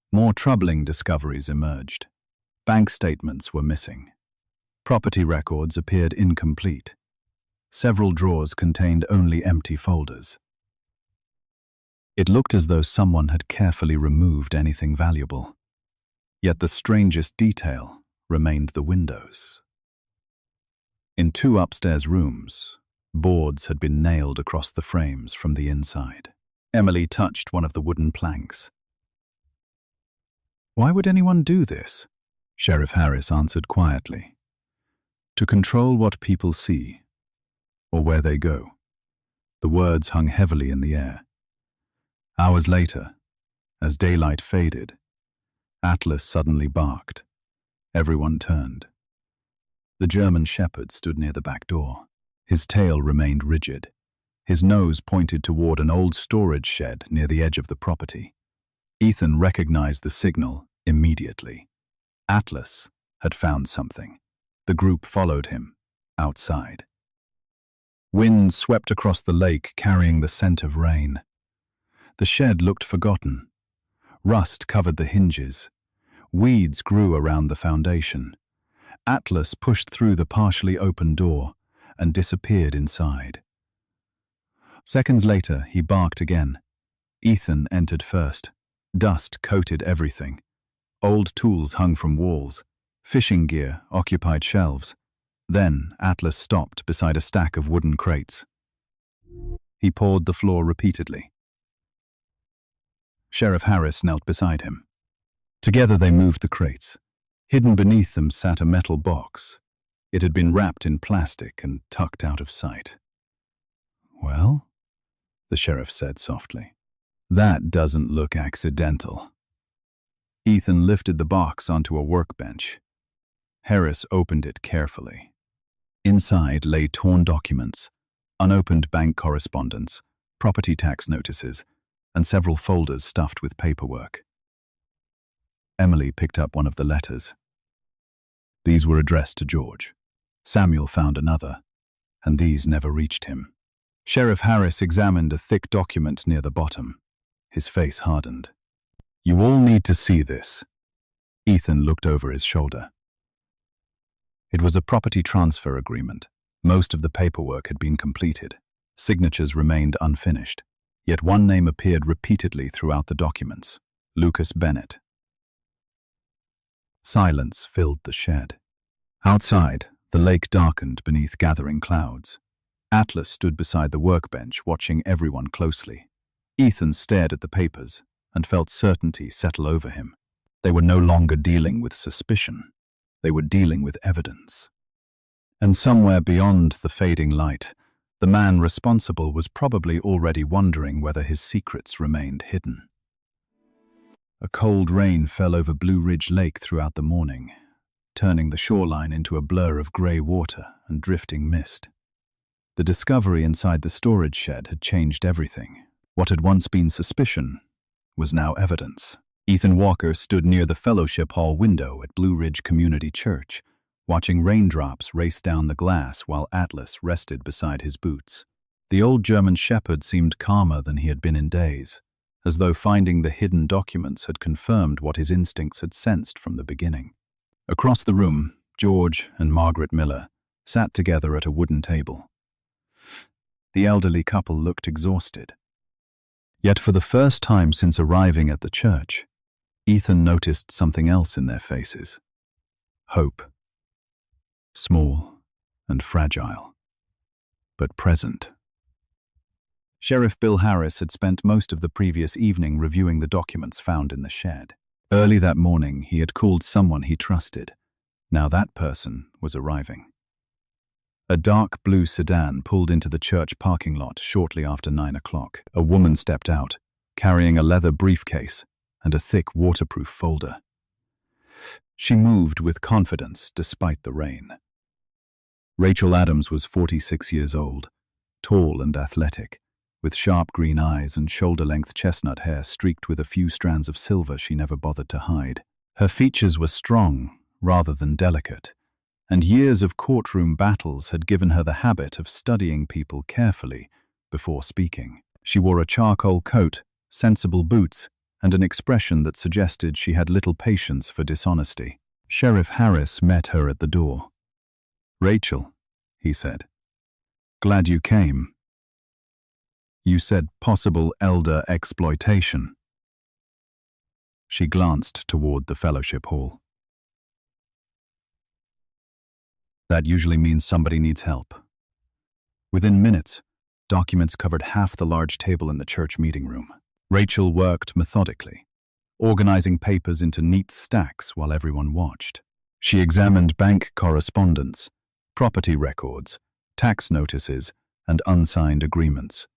More troubling discoveries emerged. Bank statements were missing. Property records appeared incomplete. Several drawers contained only empty folders. It looked as though someone had carefully removed anything valuable. Yet the strangest detail remained the windows. In 2 upstairs rooms, boards had been nailed across the frames from the inside. Emily touched one of the wooden planks. "Why would anyone do this?" Sheriff Harris answered quietly. "To control what people see, or where they go." The words hung heavily in the air. Hours later, as daylight faded, Atlas suddenly barked. Everyone turned. The German shepherd stood near the back door. His tail remained rigid. His nose pointed toward an old storage shed near the edge of the property. Ethan recognized the signal immediately. Atlas had found something. The group followed him, outside. Wind swept across the lake, carrying the scent of rain. The shed looked forgotten. Rust covered the hinges. Weeds grew around the foundation. Atlas pushed through the partially open door and disappeared inside. Seconds later, he barked again. Ethan entered first. Dust coated everything. Old tools hung from walls. Fishing gear occupied shelves. Then Atlas stopped beside a stack of wooden crates. He pawed the floor repeatedly. Sheriff Harris knelt beside him. Together they moved the crates. Hidden beneath them sat a metal box. It had been wrapped in plastic and tucked out of sight. "Well?" the sheriff said softly. "That doesn't look accidental." Ethan lifted the box onto a workbench. Harris opened it carefully. Inside lay torn documents, unopened bank correspondence, property tax notices, and several folders stuffed with paperwork. Emily picked up one of the letters. These were addressed to George. Samuel found another, and these never reached him. Sheriff Harris examined a thick document near the bottom. His face hardened. "You all need to see this." Ethan looked over his shoulder. It was a property transfer agreement. Most of the paperwork had been completed. Signatures remained unfinished. Yet one name appeared repeatedly throughout the documents: Lucas Bennett. Silence filled the shed. Outside, the lake darkened beneath gathering clouds. Atlas stood beside the workbench, watching everyone closely. Ethan stared at the papers and felt certainty settle over him. They were no longer dealing with suspicion. They were dealing with evidence. And somewhere beyond the fading light, the man responsible was probably already wondering whether his secrets remained hidden. A cold rain fell over Blue Ridge Lake throughout the morning, turning the shoreline into a blur of grey water and drifting mist. The discovery inside the storage shed had changed everything. What had once been suspicion was now evidence. Ethan Walker stood near the fellowship hall window at Blue Ridge Community Church, watching raindrops race down the glass while Atlas rested beside his boots. The old German shepherd seemed calmer than he had been in days, as though finding the hidden documents had confirmed what his instincts had sensed from the beginning. Across the room, George and Margaret Miller sat together at a wooden table. The elderly couple looked exhausted. Yet for the first time since arriving at the church, Ethan noticed something else in their faces: hope. Small and fragile, but present. Sheriff Bill Harris had spent most of the previous evening reviewing the documents found in the shed. Early that morning, he had called someone he trusted. Now that person was arriving. A dark blue sedan pulled into the church parking lot shortly after 9 o'clock. A woman stepped out, carrying a leather briefcase and a thick waterproof folder. She moved with confidence despite the rain. Rachel Adams was 46 years old, tall and athletic, with sharp green eyes and shoulder-length chestnut hair streaked with a few strands of silver she never bothered to hide. Her features were strong, rather than delicate, and years of courtroom battles had given her the habit of studying people carefully before speaking. She wore a charcoal coat, sensible boots, and an expression that suggested she had little patience for dishonesty. Sheriff Harris met her at the door. "Rachel," he said. "Glad you came. You said possible elder exploitation." She glanced toward the fellowship hall. "That usually means somebody needs help." Within minutes, documents covered half the large table in the church meeting room. Rachel worked methodically, organizing papers into neat stacks while everyone watched. She examined bank correspondence, property records, tax notices, and unsigned agreements.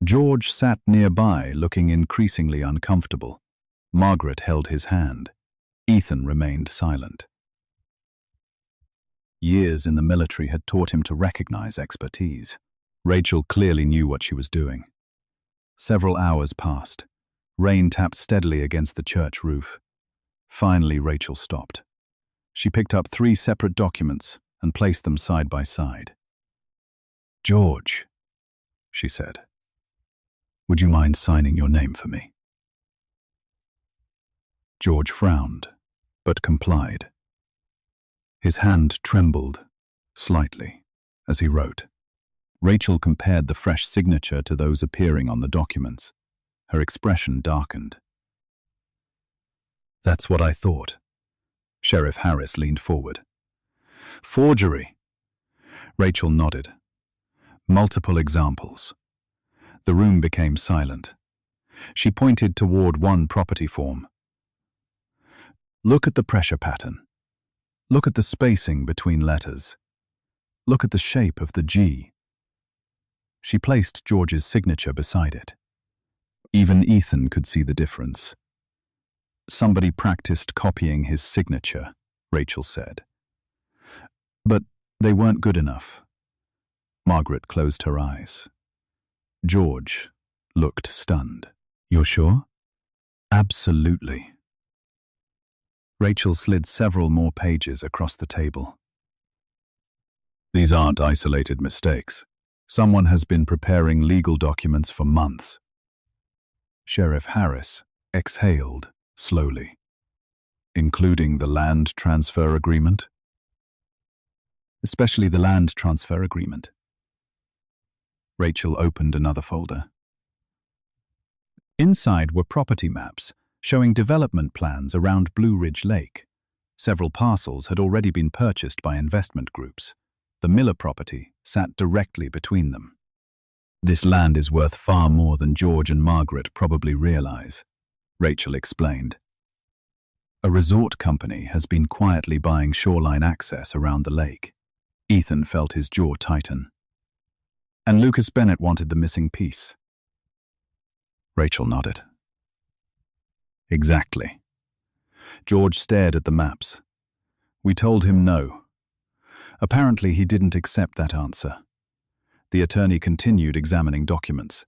George sat nearby, looking increasingly uncomfortable. Margaret held his hand. Ethan remained silent. Years in the military had taught him to recognize expertise. Rachel clearly knew what she was doing. Several hours passed. Rain tapped steadily against the church roof. Finally, Rachel stopped. She picked up 3 separate documents and placed them side by side. "George," she said, "would you mind signing your name for me?" George frowned, but complied. His hand trembled slightly as he wrote. Rachel compared the fresh signature to those appearing on the documents. Her expression darkened. "That's what I thought." Sheriff Harris leaned forward. "Forgery." Rachel nodded. "Multiple examples." The room became silent. She pointed toward one property form. "Look at the pressure pattern. Look at the spacing between letters. Look at the shape of the G." She placed George's signature beside it. Even Ethan could see the difference. "Somebody practiced copying his signature," Rachel said. "But they weren't good enough." Margaret closed her eyes. George looked stunned. "You're sure?" "Absolutely." Rachel slid several more pages across the table. "These aren't isolated mistakes. Someone has been preparing legal documents for months." Sheriff Harris exhaled slowly. "Including the land transfer agreement?" "Especially the land transfer agreement." Rachel opened another folder. Inside were property maps showing development plans around Blue Ridge Lake. Several parcels had already been purchased by investment groups. The Miller property sat directly between them. "This land is worth far more than George and Margaret probably realize," Rachel explained. "A resort company has been quietly buying shoreline access around the lake." Ethan felt his jaw tighten. "And Lucas Bennett wanted the missing piece." Rachel nodded. "Exactly." George stared at the maps. "We told him no. Apparently he didn't accept that answer." The attorney continued examining documents.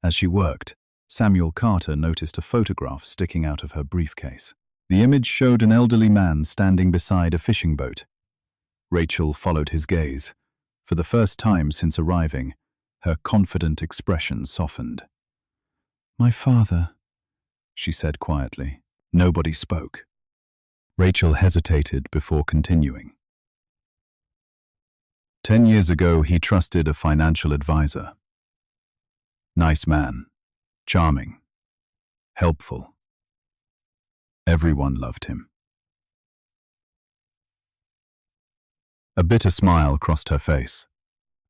As she worked, Samuel Carter noticed a photograph sticking out of her briefcase. The image showed an elderly man standing beside a fishing boat. Rachel followed his gaze. For the first time since arriving, her confident expression softened. "My father," she said quietly. Nobody spoke. Rachel hesitated before continuing. 10 years ago, he trusted a financial advisor. Nice man, charming, helpful. Everyone loved him. A bitter smile crossed her face.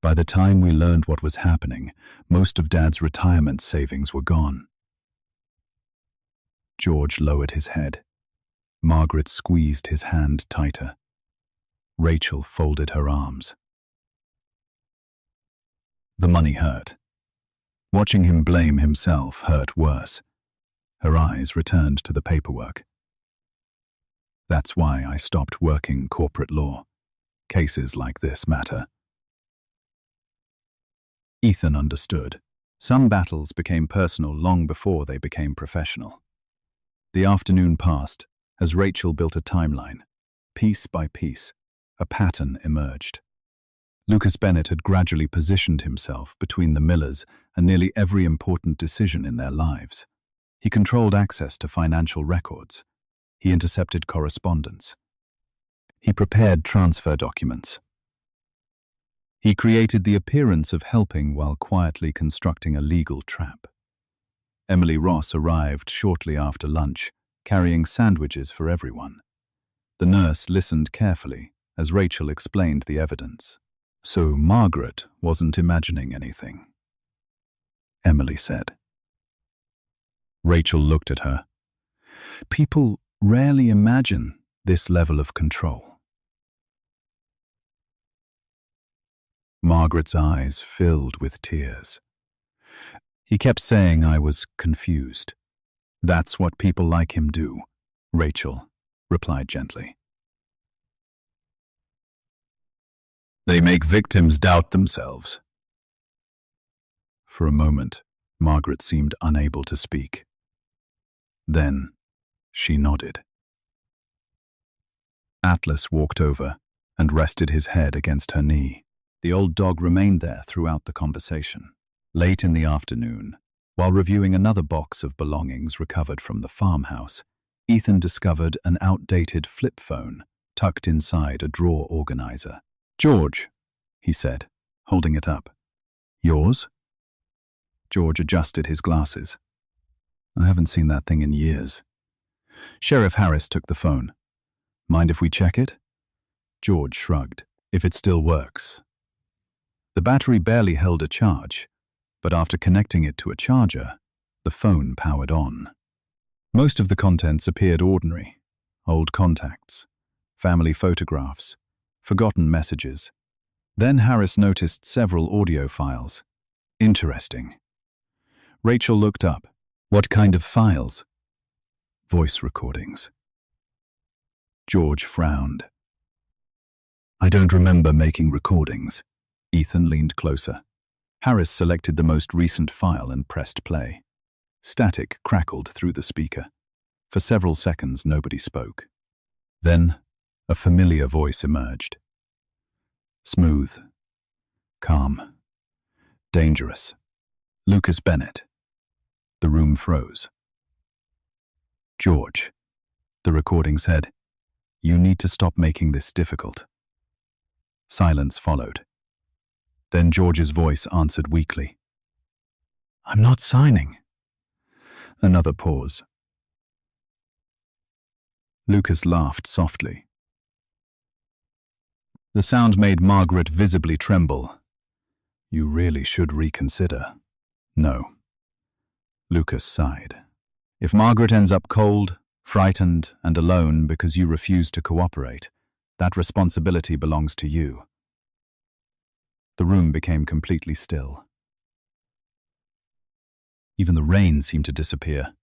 By the time we learned what was happening, most of Dad's retirement savings were gone. George lowered his head. Margaret squeezed his hand tighter. Rachel folded her arms. The money hurt. Watching him blame himself hurt worse. Her eyes returned to the paperwork. That's why I stopped working corporate law. Cases like this matter. Ethan understood. Some battles became personal long before they became professional. The afternoon passed as Rachel built a timeline. Piece by piece, a pattern emerged. Lucas Bennett had gradually positioned himself between the Millers and nearly every important decision in their lives. He controlled access to financial records. He intercepted correspondence. He prepared transfer documents. He created the appearance of helping while quietly constructing a legal trap. Emily Ross arrived shortly after lunch, carrying sandwiches for everyone. The nurse listened carefully as Rachel explained the evidence. So Margaret wasn't imagining anything, Emily said. Rachel looked at her. People rarely imagine this level of control. Margaret's eyes filled with tears. He kept saying I was confused. That's what people like him do, Rachel replied gently. They make victims doubt themselves. For a moment, Margaret seemed unable to speak. Then, she nodded. Atlas walked over and rested his head against her knee. The old dog remained there throughout the conversation. Late in the afternoon, while reviewing another box of belongings recovered from the farmhouse, Ethan discovered an outdated flip phone tucked inside a drawer organizer. George, he said, holding it up. Yours? George adjusted his glasses. I haven't seen that thing in years. Sheriff Harris took the phone. Mind if we check it? George shrugged. If it still works. The battery barely held a charge, but after connecting it to a charger, the phone powered on. Most of the contents appeared ordinary. Old contacts, family photographs, forgotten messages. Then Harris noticed several audio files. Interesting. Rachel looked up. What kind of files? Voice recordings. George frowned. I don't remember making recordings. Ethan leaned closer. Harris selected the most recent file and pressed play. Static crackled through the speaker. For several seconds, nobody spoke. Then, a familiar voice emerged. Smooth, calm, dangerous. Lucas Bennett. The room froze. George, the recording said, you need to stop making this difficult. Silence followed. Then George's voice answered weakly. I'm not signing. Another pause. Lucas laughed softly. The sound made Margaret visibly tremble. You really should reconsider. No. Lucas sighed. If Margaret ends up cold, frightened, and alone because you refuse to cooperate, that responsibility belongs to you. The room became completely still. Even the rain seemed to disappear.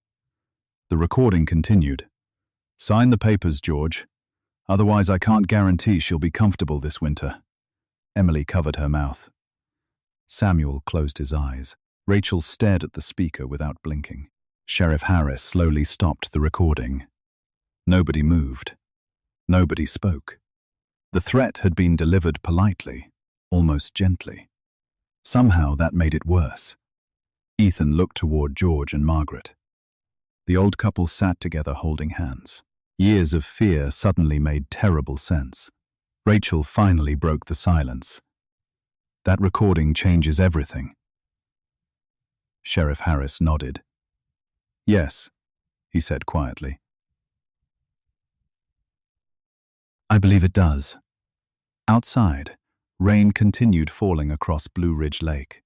The recording continued. Sign the papers, George. Otherwise I can't guarantee she'll be comfortable this winter. Emily covered her mouth. Samuel closed his eyes. Rachel stared at the speaker without blinking. Sheriff Harris slowly stopped the recording. Nobody moved. Nobody spoke. The threat had been delivered politely, almost gently. Somehow that made it worse. Ethan looked toward George and Margaret. The old couple sat together holding hands. Years of fear suddenly made terrible sense. Rachel finally broke the silence. That recording changes everything. Sheriff Harris nodded. Yes, he said quietly. I believe it does. Outside, rain continued falling across Blue Ridge Lake.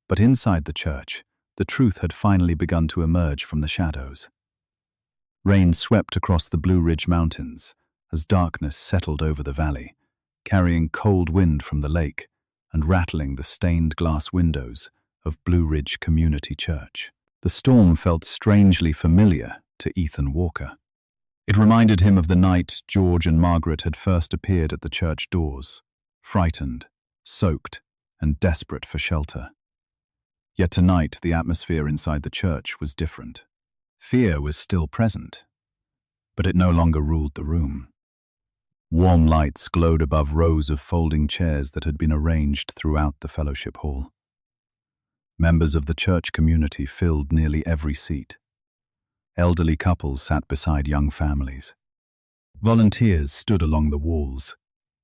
But inside the church, the truth had finally begun to emerge from the shadows. Rain swept across the Blue Ridge Mountains as darkness settled over the valley, carrying cold wind from the lake and rattling the stained glass windows of Blue Ridge Community Church. The storm felt strangely familiar to Ethan Walker. It reminded him of the night George and Margaret had first appeared at the church doors, frightened, soaked, and desperate for shelter. Yet tonight the atmosphere inside the church was different. Fear was still present, but it no longer ruled the room. Warm lights glowed above rows of folding chairs that had been arranged throughout the fellowship hall. Members of the church community filled nearly every seat. Elderly couples sat beside young families. Volunteers stood along the walls.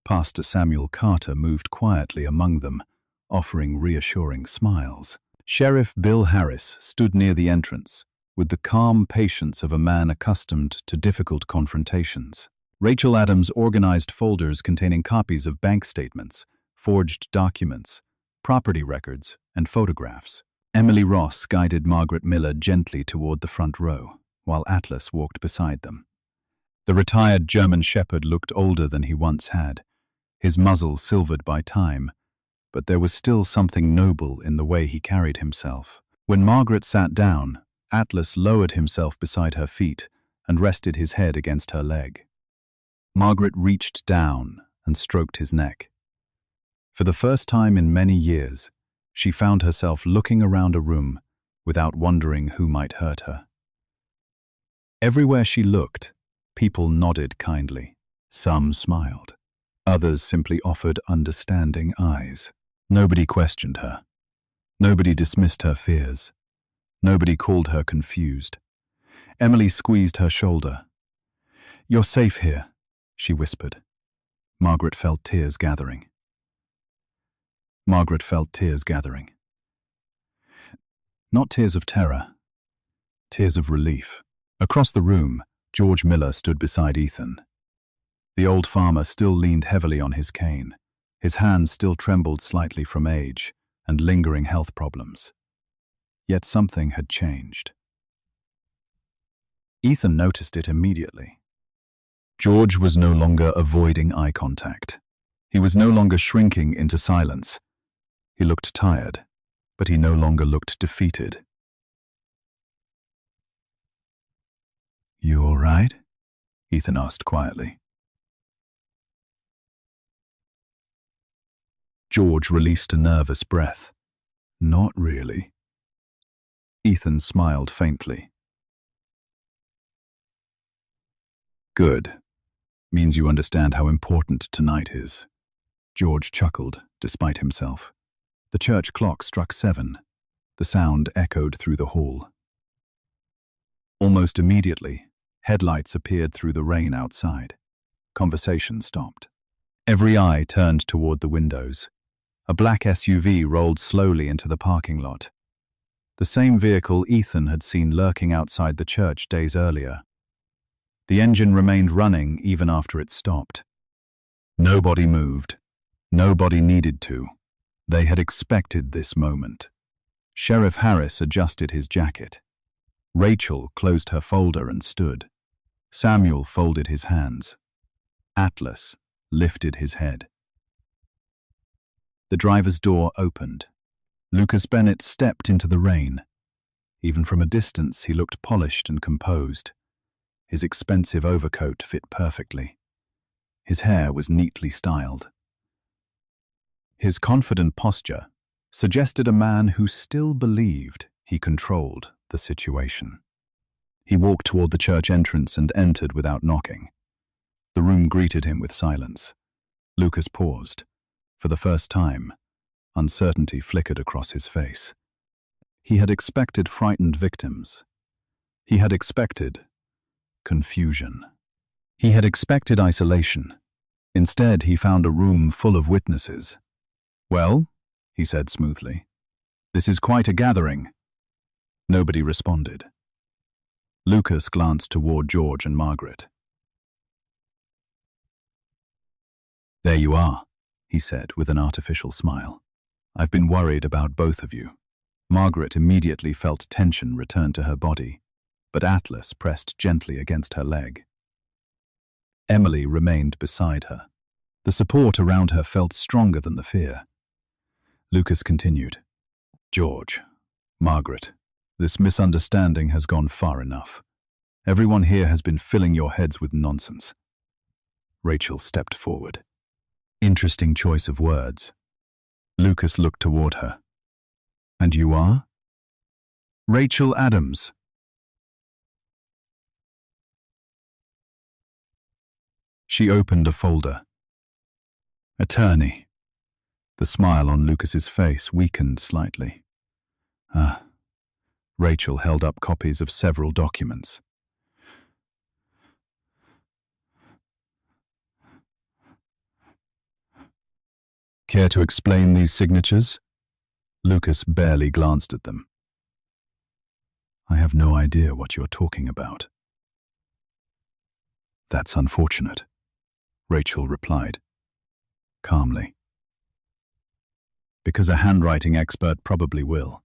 Pastor Samuel Carter moved quietly among them, offering reassuring smiles. Sheriff Bill Harris stood near the entrance, with the calm patience of a man accustomed to difficult confrontations. Rachel Adams organized folders containing copies of bank statements, forged documents, property records, and photographs. Emily Ross guided Margaret Miller gently toward the front row, while Atlas walked beside them. The retired German shepherd looked older than he once had, his muzzle silvered by time, but there was still something noble in the way he carried himself. When Margaret sat down, Atlas lowered himself beside her feet and rested his head against her leg. Margaret reached down and stroked his neck. For the first time in many years, she found herself looking around a room without wondering who might hurt her. Everywhere she looked, people nodded kindly. Some smiled. Others simply offered understanding eyes. Nobody questioned her. Nobody dismissed her fears. Nobody called her confused. Emily squeezed her shoulder. "You're safe here," she whispered. Margaret felt tears gathering. Not tears of terror, tears of relief. Across the room, George Miller stood beside Ethan. The old farmer still leaned heavily on his cane. His hands still trembled slightly from age and lingering health problems. Yet something had changed. Ethan noticed it immediately. George was no longer avoiding eye contact. He was no longer shrinking into silence. He looked tired, but he no longer looked defeated. "You all right?" Ethan asked quietly. George released a nervous breath. "Not really." Ethan smiled faintly. "Good. Means you understand how important tonight is." George chuckled, despite himself. The church clock struck 7. The sound echoed through the hall. Almost immediately, headlights appeared through the rain outside. Conversation stopped. Every eye turned toward the windows. A black SUV rolled slowly into the parking lot. The same vehicle Ethan had seen lurking outside the church days earlier. The engine remained running even after it stopped. Nobody moved. Nobody needed to. They had expected this moment. Sheriff Harris adjusted his jacket. Rachel closed her folder and stood. Samuel folded his hands. Atlas lifted his head. The driver's door opened. Lucas Bennett stepped into the rain. Even from a distance, he looked polished and composed. His expensive overcoat fit perfectly. His hair was neatly styled. His confident posture suggested a man who still believed he controlled the situation. He walked toward the church entrance and entered without knocking. The room greeted him with silence. Lucas paused. For the first time, uncertainty flickered across his face. He had expected frightened victims. He had expected confusion. He had expected isolation. Instead, he found a room full of witnesses. "Well," he said smoothly, "this is quite a gathering." Nobody responded. Lucas glanced toward George and Margaret. "There you are," he said with an artificial smile. "I've been worried about both of you." Margaret immediately felt tension return to her body, but Atlas pressed gently against her leg. Emily remained beside her. The support around her felt stronger than the fear. Lucas continued, "George, Margaret, this misunderstanding has gone far enough. Everyone here has been filling your heads with nonsense." Rachel stepped forward. Interesting choice of words. Lucas looked toward her. "And you are?" "Rachel Adams." She opened a folder. Attorney. The smile on Lucas's face weakened slightly. Ah. Rachel held up copies of several documents. Care to explain these signatures? Lucas barely glanced at them. I have no idea what you're talking about. That's unfortunate, Rachel replied, calmly. Because a handwriting expert probably will.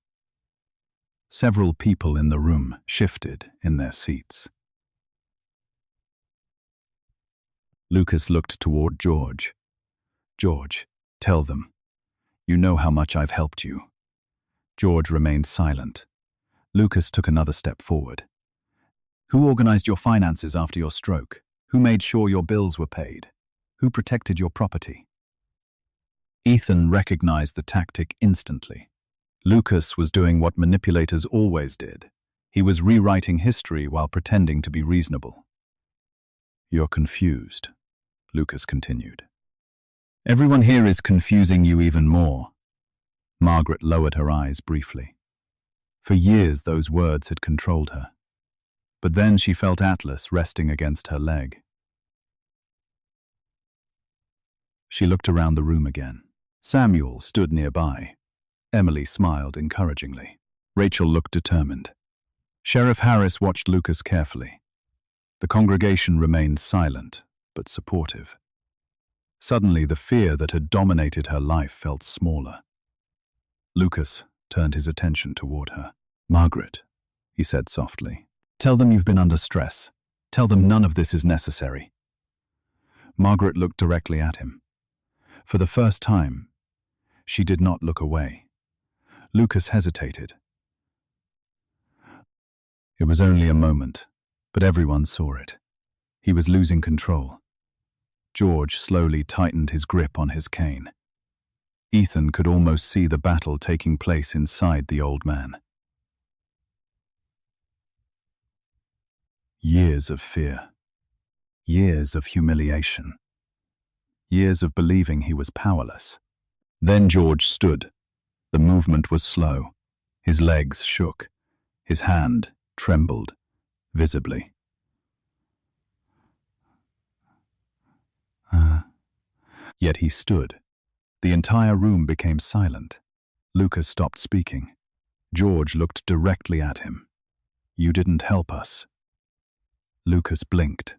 Several people in the room shifted in their seats. Lucas looked toward George. George, tell them. You know how much I've helped you. George remained silent. Lucas took another step forward. Who organized your finances after your stroke? Who made sure your bills were paid? Who protected your property? Ethan recognized the tactic instantly. Lucas was doing what manipulators always did. He was rewriting history while pretending to be reasonable. You're confused, Lucas continued. Everyone here is confusing you even more. Margaret lowered her eyes briefly. For years those words had controlled her. But then she felt Atlas resting against her leg. She looked around the room again. Samuel stood nearby. Emily smiled encouragingly. Rachel looked determined. Sheriff Harris watched Lucas carefully. The congregation remained silent, but supportive. Suddenly, the fear that had dominated her life felt smaller. Lucas turned his attention toward her. Margaret, he said softly, tell them you've been under stress. Tell them none of this is necessary. Margaret looked directly at him. For the first time, she did not look away. Lucas hesitated. It was only a moment, but everyone saw it. He was losing control. George slowly tightened his grip on his cane. Ethan could almost see the battle taking place inside the old man. Years of fear. Years of humiliation. Years of believing he was powerless. Then George stood. The movement was slow. His legs shook. His hand trembled, visibly. Yet he stood. The entire room became silent. Lucas stopped speaking. George looked directly at him. You didn't help us. Lucas blinked.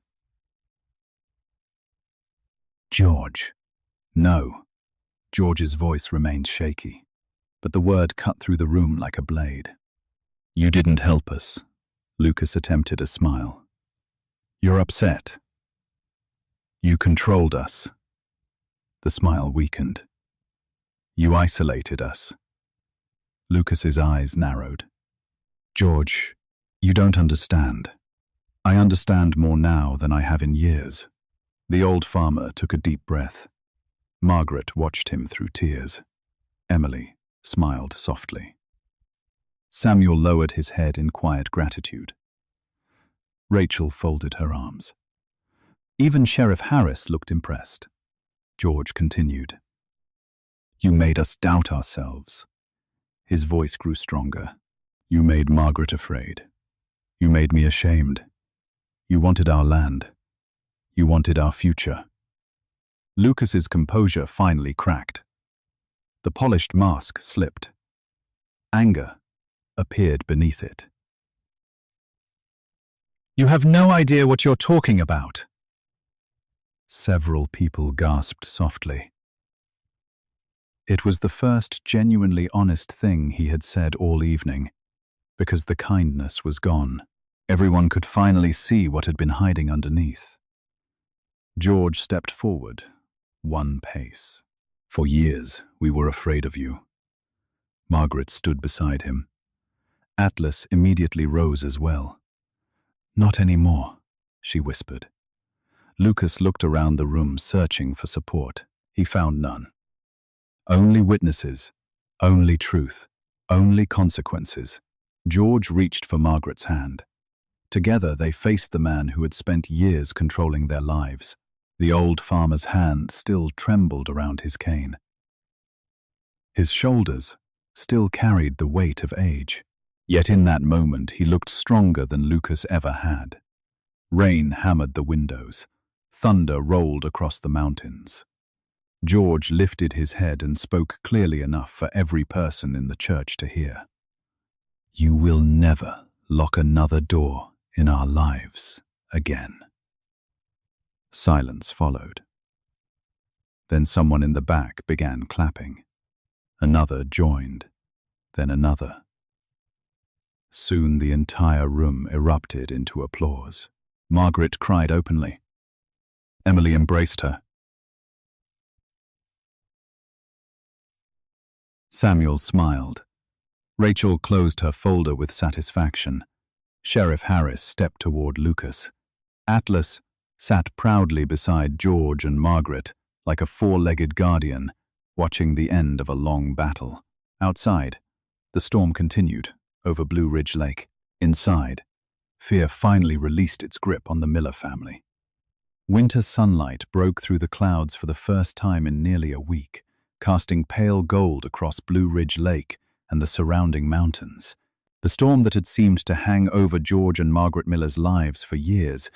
George. No. George's voice remained shaky, but the word cut through the room like a blade. You didn't help us. Lucas attempted a smile. You're upset. You controlled us. The smile weakened. You isolated us. Lucas's eyes narrowed. George, you don't understand. I understand more now than I have in years. The old farmer took a deep breath. Margaret watched him through tears. Emily smiled softly. Samuel lowered his head in quiet gratitude. Rachel folded her arms. Even Sheriff Harris looked impressed. George continued. You made us doubt ourselves. His voice grew stronger. You made Margaret afraid. You made me ashamed. You wanted our land. You wanted our future. Lucas's composure finally cracked. The polished mask slipped. Anger appeared beneath it. You have no idea what you're talking about. Several people gasped softly. It was the first genuinely honest thing he had said all evening, because the kindness was gone. Everyone could finally see what had been hiding underneath. George stepped forward, one pace. For years, we were afraid of you. Margaret stood beside him. Atlas immediately rose as well. Not anymore, she whispered. Lucas looked around the room, searching for support. He found none. Only witnesses, only truth, only consequences. George reached for Margaret's hand. Together they faced the man who had spent years controlling their lives. The old farmer's hand still trembled around his cane. His shoulders still carried the weight of age. Yet in that moment he looked stronger than Lucas ever had. Rain hammered the windows. Thunder rolled across the mountains. George lifted his head and spoke clearly enough for every person in the church to hear. "You will never lock another door in our lives again." Silence followed. Then someone in the back began clapping. Another joined, then another. Soon the entire room erupted into applause. Margaret cried openly. Emily embraced her. Samuel smiled. Rachel closed her folder with satisfaction. Sheriff Harris stepped toward Lucas. Atlas sat proudly beside George and Margaret, like a four-legged guardian, watching the end of a long battle. Outside, the storm continued over Blue Ridge Lake. Inside, fear finally released its grip on the Miller family. Winter sunlight broke through the clouds for the first time in nearly a week, casting pale gold across Blue Ridge Lake and the surrounding mountains. The storm that had seemed to hang over George and Margaret Miller's lives for years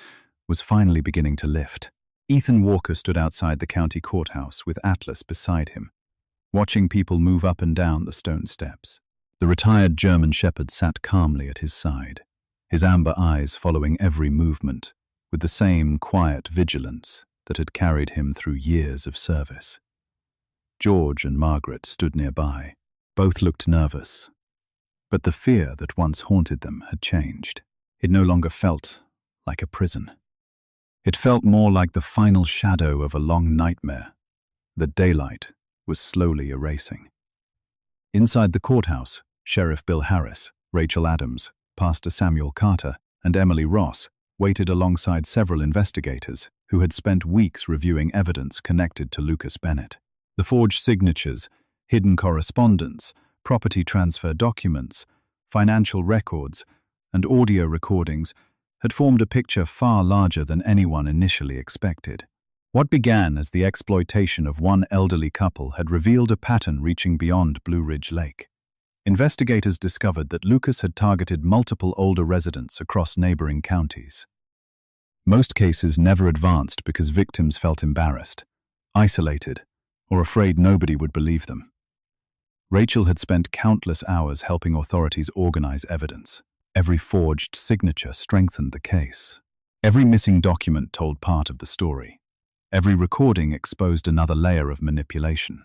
was finally beginning to lift. Ethan Walker stood outside the county courthouse with Atlas beside him, watching people move up and down the stone steps. The retired German shepherd sat calmly at his side, his amber eyes following every movement, with the same quiet vigilance that had carried him through years of service. George and Margaret stood nearby. Both looked nervous, but the fear that once haunted them had changed. It no longer felt like a prison. It felt more like the final shadow of a long nightmare that daylight was slowly erasing. Inside the courthouse, Sheriff Bill Harris, Rachel Adams, Pastor Samuel Carter, and Emily Ross waited alongside several investigators who had spent weeks reviewing evidence connected to Lucas Bennett. The forged signatures, hidden correspondence, property transfer documents, financial records, and audio recordings had formed a picture far larger than anyone initially expected. What began as the exploitation of one elderly couple had revealed a pattern reaching beyond Blue Ridge Lake. Investigators discovered that Lucas had targeted multiple older residents across neighboring counties. Most cases never advanced because victims felt embarrassed, isolated, or afraid nobody would believe them. Rachel had spent countless hours helping authorities organize evidence. Every forged signature strengthened the case. Every missing document told part of the story. Every recording exposed another layer of manipulation.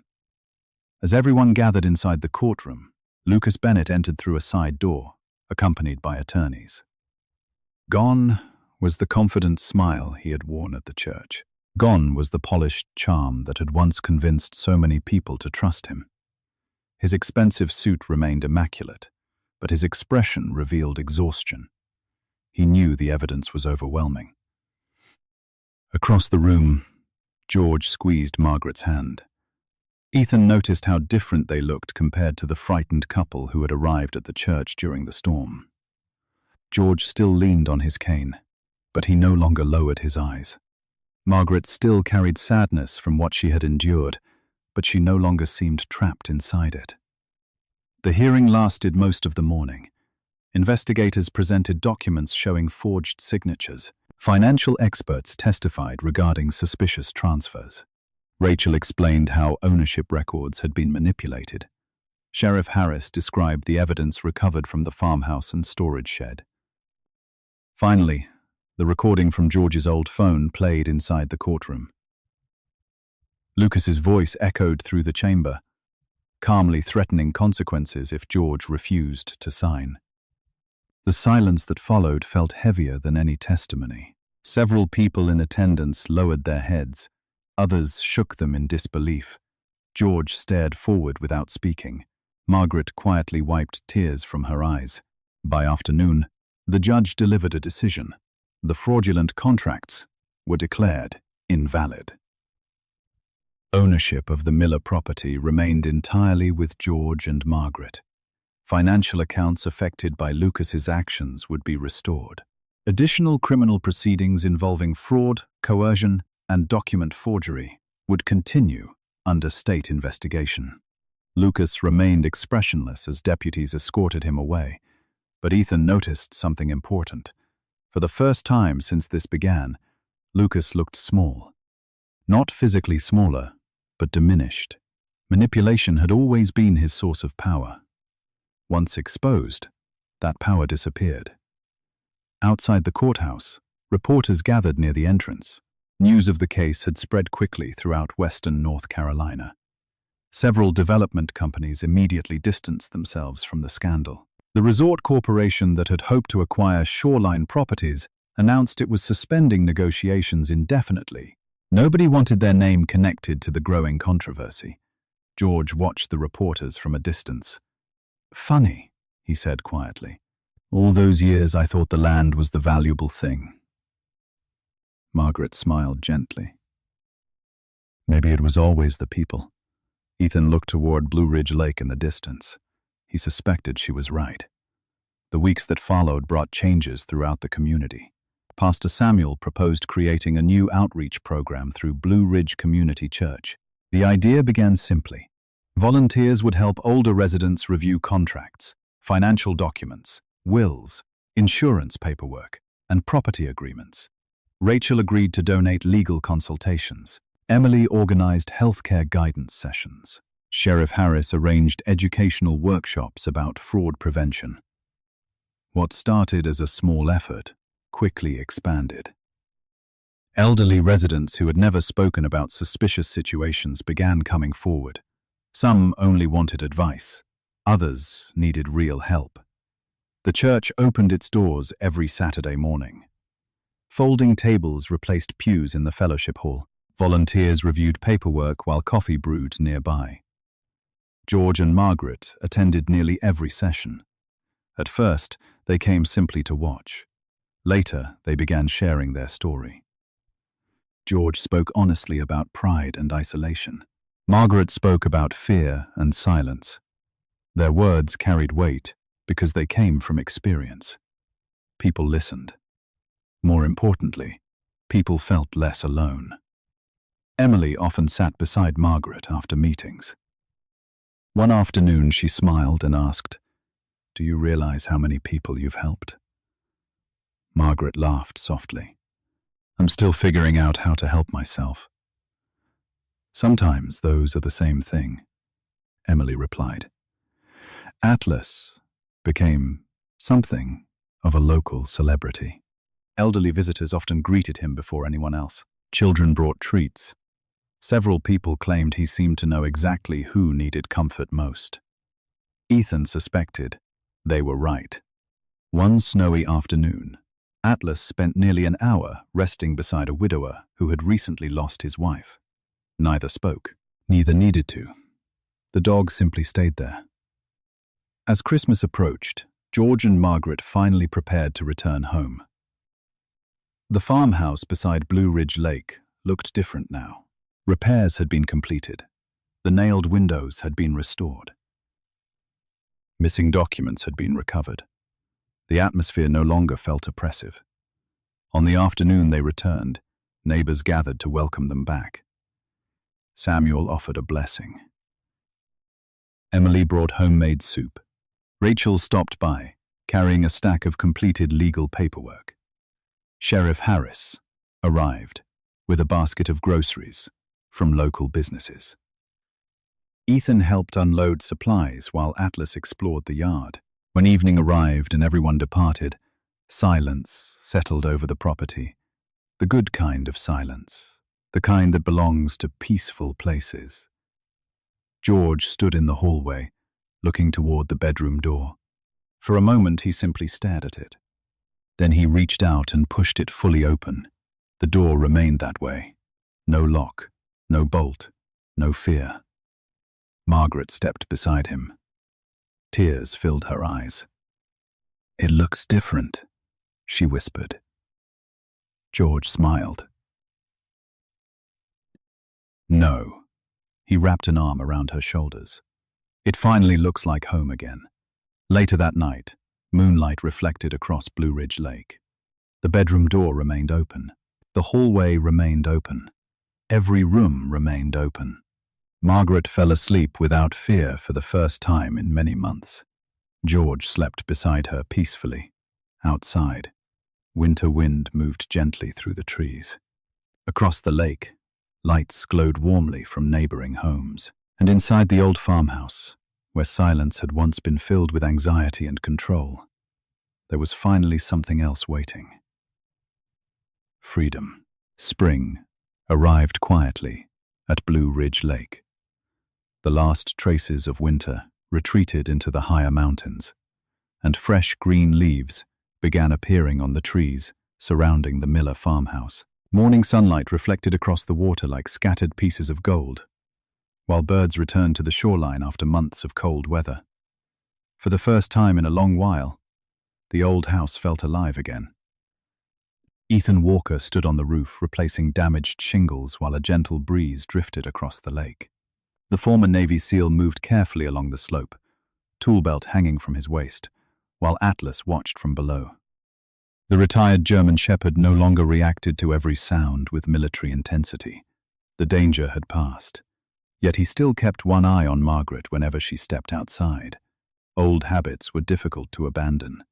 As everyone gathered inside the courtroom, Lucas Bennett entered through a side door, accompanied by attorneys. Gone was the confident smile he had worn at the church. Gone was the polished charm that had once convinced so many people to trust him. His expensive suit remained immaculate, but his expression revealed exhaustion. He knew the evidence was overwhelming. Across the room, George squeezed Margaret's hand. Ethan noticed how different they looked compared to the frightened couple who had arrived at the church during the storm. George still leaned on his cane, but he no longer lowered his eyes. Margaret still carried sadness from what she had endured, but she no longer seemed trapped inside it. The hearing lasted most of the morning. Investigators presented documents showing forged signatures. Financial experts testified regarding suspicious transfers. Rachel explained how ownership records had been manipulated. Sheriff Harris described the evidence recovered from the farmhouse and storage shed. Finally, the recording from George's old phone played inside the courtroom. Lucas's voice echoed through the chamber, calmly threatening consequences if George refused to sign. The silence that followed felt heavier than any testimony. Several people in attendance lowered their heads. Others shook them in disbelief. George stared forward without speaking. Margaret quietly wiped tears from her eyes. By afternoon, the judge delivered a decision. The fraudulent contracts were declared invalid. Ownership of the Miller property remained entirely with George and Margaret. Financial accounts affected by Lucas's actions would be restored. Additional criminal proceedings involving fraud, coercion, and document forgery would continue under state investigation. Lucas remained expressionless as deputies escorted him away, but Ethan noticed something important. For the first time since this began, Lucas looked small. Not physically smaller, but diminished. Manipulation had always been his source of power. Once exposed, that power disappeared. Outside the courthouse, reporters gathered near the entrance. News of the case had spread quickly throughout western North Carolina. Several development companies immediately distanced themselves from the scandal. The resort corporation that had hoped to acquire shoreline properties announced it was suspending negotiations indefinitely. Nobody wanted their name connected to the growing controversy. George watched the reporters from a distance. "Funny," he said quietly. "All those years I thought the land was the valuable thing." Margaret smiled gently. "Maybe it was always the people." Ethan looked toward Blue Ridge Lake in the distance. He suspected she was right. The weeks that followed brought changes throughout the community. Pastor Samuel proposed creating a new outreach program through Blue Ridge Community Church. The idea began simply. Volunteers would help older residents review contracts, financial documents, wills, insurance paperwork, and property agreements. Rachel agreed to donate legal consultations. Emily organized healthcare guidance sessions. Sheriff Harris arranged educational workshops about fraud prevention. What started as a small effort quickly expanded. Elderly residents who had never spoken about suspicious situations began coming forward. Some only wanted advice. Others needed real help. The church opened its doors every Saturday morning. Folding tables replaced pews in the fellowship hall. Volunteers reviewed paperwork while coffee brewed nearby. George and Margaret attended nearly every session. At first, they came simply to watch. Later, they began sharing their story. George spoke honestly about pride and isolation. Margaret spoke about fear and silence. Their words carried weight because they came from experience. People listened. More importantly, people felt less alone. Emily often sat beside Margaret after meetings. One afternoon she smiled and asked, "Do you realize how many people you've helped?" Margaret laughed softly. "I'm still figuring out how to help myself." "Sometimes those are the same thing," Emily replied. Atlas became something of a local celebrity. Elderly visitors often greeted him before anyone else. Children brought treats. Several people claimed he seemed to know exactly who needed comfort most. Ethan suspected they were right. One snowy afternoon, Atlas spent nearly an hour resting beside a widower who had recently lost his wife. Neither spoke. Neither needed to. The dog simply stayed there. As Christmas approached, George and Margaret finally prepared to return home. The farmhouse beside Blue Ridge Lake looked different now. Repairs had been completed. The nailed windows had been restored. Missing documents had been recovered. The atmosphere no longer felt oppressive. On the afternoon they returned, neighbors gathered to welcome them back. Samuel offered a blessing. Emily brought homemade soup. Rachel stopped by, carrying a stack of completed legal paperwork. Sheriff Harris arrived with a basket of groceries from local businesses. Ethan helped unload supplies while Atlas explored the yard. When evening arrived and everyone departed, silence settled over the property. The good kind of silence, the kind that belongs to peaceful places. George stood in the hallway, looking toward the bedroom door. For a moment he simply stared at it. Then he reached out and pushed it fully open. The door remained that way. No lock, no bolt, no fear. Margaret stepped beside him. Tears filled her eyes. "It looks different," she whispered. George smiled. "No." He wrapped an arm around her shoulders. "It finally looks like home again." Later that night, moonlight reflected across Blue Ridge Lake. The bedroom door remained open. The hallway remained open. Every room remained open. Margaret fell asleep without fear for the first time in many months. George slept beside her peacefully. Outside, winter wind moved gently through the trees. Across the lake, lights glowed warmly from neighboring homes. And inside the old farmhouse, where silence had once been filled with anxiety and control, there was finally something else waiting. Freedom. Spring arrived quietly at Blue Ridge Lake. The last traces of winter retreated into the higher mountains, and fresh green leaves began appearing on the trees surrounding the Miller farmhouse. Morning sunlight reflected across the water like scattered pieces of gold, while birds returned to the shoreline after months of cold weather. For the first time in a long while, the old house felt alive again. Ethan Walker stood on the roof, replacing damaged shingles while a gentle breeze drifted across the lake. The former Navy SEAL moved carefully along the slope, tool belt hanging from his waist, while Atlas watched from below. The retired German Shepherd no longer reacted to every sound with military intensity. The danger had passed. Yet he still kept one eye on Margaret whenever she stepped outside. Old habits were difficult to abandon.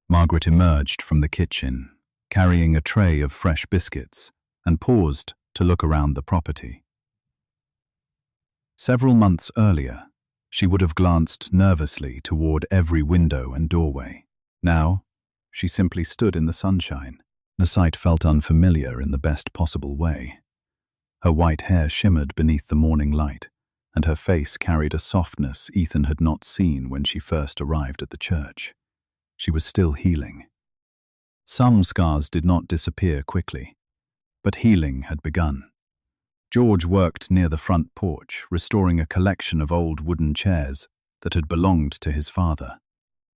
Margaret emerged from the kitchen, carrying a tray of fresh biscuits, and paused to look around the property. Several months earlier, she would have glanced nervously toward every window and doorway. Now, she simply stood in the sunshine. The sight felt unfamiliar in the best possible way. Her white hair shimmered beneath the morning light, and her face carried a softness Ethan had not seen when she first arrived at the church. She was still healing. Some scars did not disappear quickly, but healing had begun. George worked near the front porch, restoring a collection of old wooden chairs that had belonged to his father.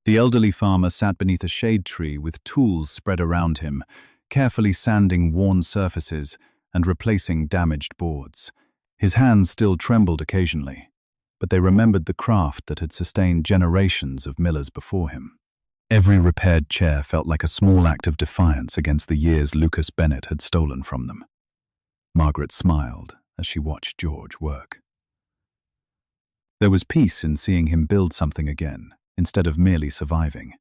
The elderly farmer sat beneath a shade tree with tools spread around him, carefully sanding worn surfaces and replacing damaged boards. His hands still trembled occasionally, but they remembered the craft that had sustained generations of millers before him. Every repaired chair felt like a small act of defiance against the years Lucas Bennett had stolen from them. Margaret smiled as she watched George work. There was peace in seeing him build something again, instead of merely surviving.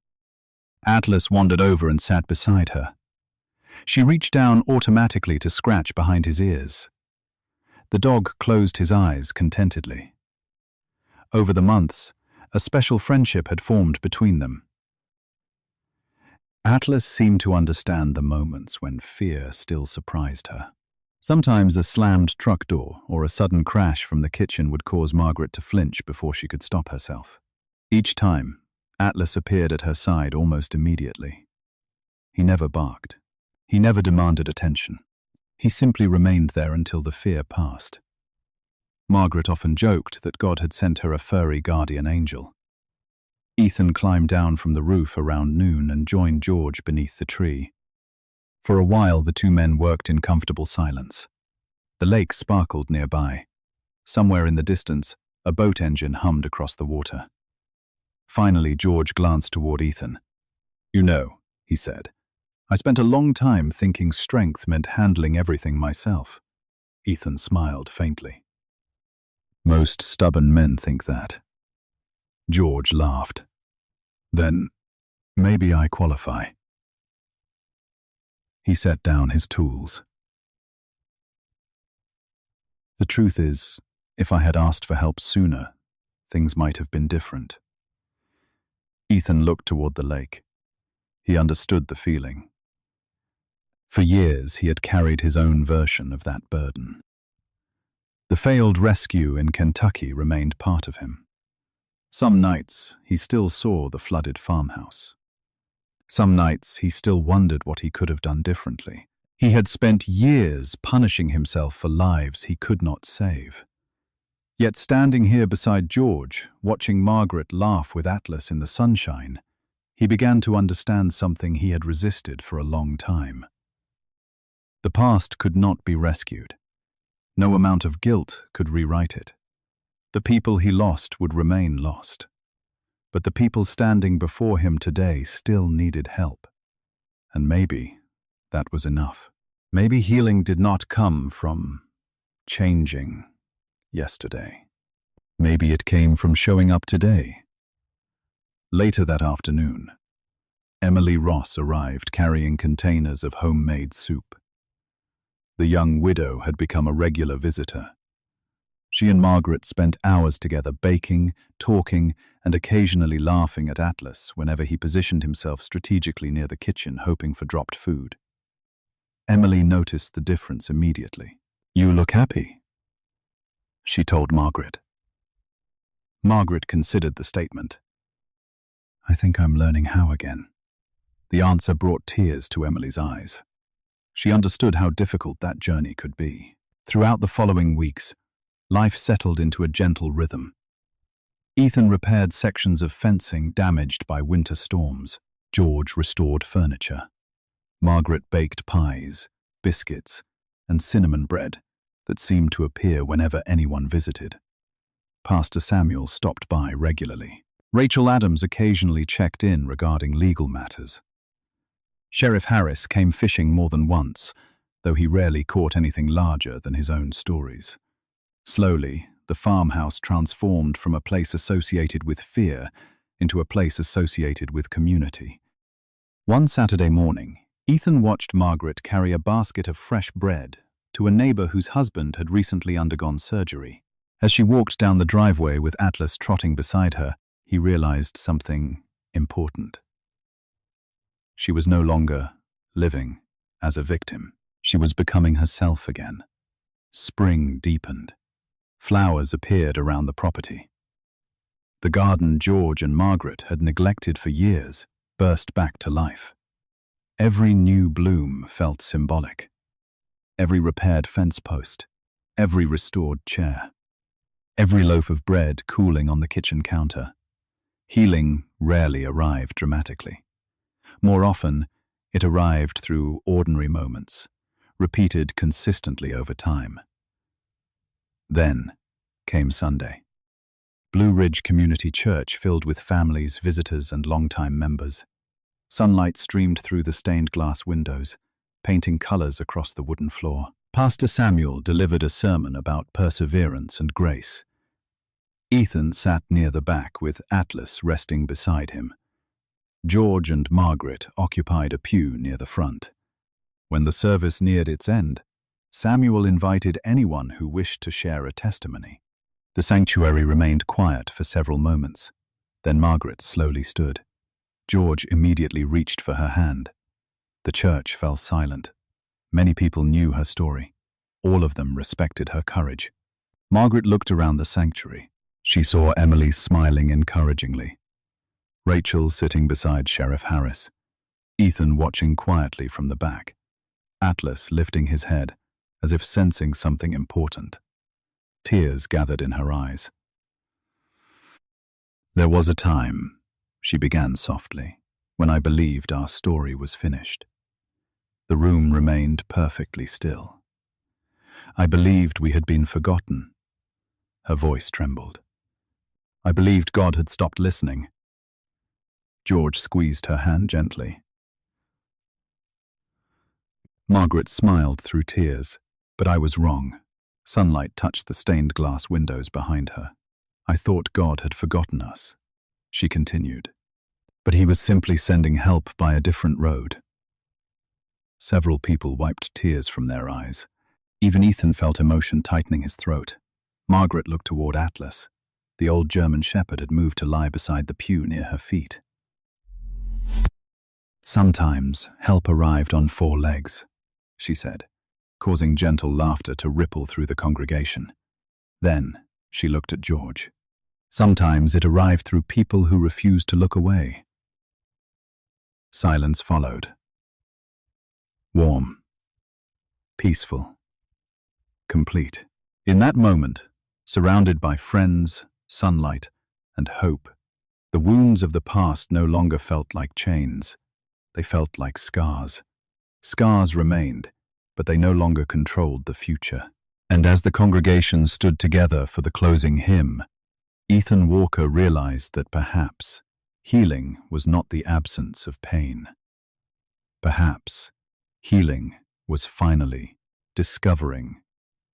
Atlas wandered over and sat beside her. She reached down automatically to scratch behind his ears. The dog closed his eyes contentedly. Over the months, a special friendship had formed between them. Atlas seemed to understand the moments when fear still surprised her. Sometimes a slammed truck door or a sudden crash from the kitchen would cause Margaret to flinch before she could stop herself. Each time, Atlas appeared at her side almost immediately. He never barked. He never demanded attention. He simply remained there until the fear passed. Margaret often joked that God had sent her a furry guardian angel. Ethan climbed down from the roof around noon and joined George beneath the tree. For a while, the two men worked in comfortable silence. The lake sparkled nearby. Somewhere in the distance, a boat engine hummed across the water. Finally, George glanced toward Ethan. "You know," he said, "I spent a long time thinking strength meant handling everything myself." Ethan smiled faintly. "Most stubborn men think that." George laughed. "Then, maybe I qualify." He set down his tools. "The truth is, if I had asked for help sooner, things might have been different." Ethan looked toward the lake. He understood the feeling. For years, he had carried his own version of that burden. The failed rescue in Kentucky remained part of him. Some nights, he still saw the flooded farmhouse. Some nights, he still wondered what he could have done differently. He had spent years punishing himself for lives he could not save. Yet standing here beside George, watching Margaret laugh with Atlas in the sunshine, he began to understand something he had resisted for a long time. The past could not be rescued. No amount of guilt could rewrite it. The people he lost would remain lost. But the people standing before him today still needed help. And maybe that was enough. Maybe healing did not come from changing yesterday. Maybe it came from showing up today. Later that afternoon, Emily Ross arrived carrying containers of homemade soup. The young widow had become a regular visitor. She and Margaret spent hours together baking, talking, and occasionally laughing at Atlas whenever he positioned himself strategically near the kitchen hoping for dropped food. Emily noticed the difference immediately. "You look happy," she told Margaret. Margaret considered the statement. "I think I'm learning how again." The answer brought tears to Emily's eyes. She understood how difficult that journey could be. Throughout the following weeks, life settled into a gentle rhythm. Ethan repaired sections of fencing damaged by winter storms. George restored furniture. Margaret baked pies, biscuits, and cinnamon bread that seemed to appear whenever anyone visited. Pastor Samuel stopped by regularly. Rachel Adams occasionally checked in regarding legal matters. Sheriff Harris came fishing more than once, though he rarely caught anything larger than his own stories. Slowly, the farmhouse transformed from a place associated with fear into a place associated with community. One Saturday morning, Ethan watched Margaret carry a basket of fresh bread to a neighbor whose husband had recently undergone surgery. As she walked down the driveway with Atlas trotting beside her, he realized something important. She was no longer living as a victim. She was becoming herself again. Spring deepened. Flowers appeared around the property. The garden George and Margaret had neglected for years burst back to life. Every new bloom felt symbolic. Every repaired fence post, every restored chair, every loaf of bread cooling on the kitchen counter. Healing rarely arrived dramatically. More often, it arrived through ordinary moments, repeated consistently over time. Then came Sunday. Blue Ridge Community Church filled with families, visitors, and longtime members. Sunlight streamed through the stained glass windows, painting colors across the wooden floor. Pastor Samuel delivered a sermon about perseverance and grace. Ethan sat near the back with Atlas resting beside him. George and Margaret occupied a pew near the front. When the service neared its end, Samuel invited anyone who wished to share a testimony. The sanctuary remained quiet for several moments. Then Margaret slowly stood. George immediately reached for her hand. The church fell silent. Many people knew her story. All of them respected her courage. Margaret looked around the sanctuary. She saw Emily smiling encouragingly, Rachel sitting beside Sheriff Harris, Ethan watching quietly from the back, Atlas lifting his head as if sensing something important. Tears gathered in her eyes. "There was a time," she began softly, "when I believed our story was finished. The room remained perfectly still. I believed we had been forgotten." Her voice trembled. "I believed God had stopped listening." George squeezed her hand gently. Margaret smiled through tears, but I was wrong. Sunlight touched the stained glass windows behind her. "I thought God had forgotten us," she continued. "But he was simply sending help by a different road." Several people wiped tears from their eyes. Even Ethan felt emotion tightening his throat. Margaret looked toward Atlas. The old German shepherd had moved to lie beside the pew near her feet. "Sometimes help arrived on 4 legs," she said, causing gentle laughter to ripple through the congregation. Then she looked at George. "Sometimes it arrived through people who refused to look away." Silence followed. Warm, peaceful, complete. In that moment, surrounded by friends, sunlight, and hope, the wounds of the past no longer felt like chains. They felt like scars. Scars remained, but they no longer controlled the future. And as the congregation stood together for the closing hymn, Ethan Walker realized that perhaps healing was not the absence of pain. Perhaps healing was finally discovering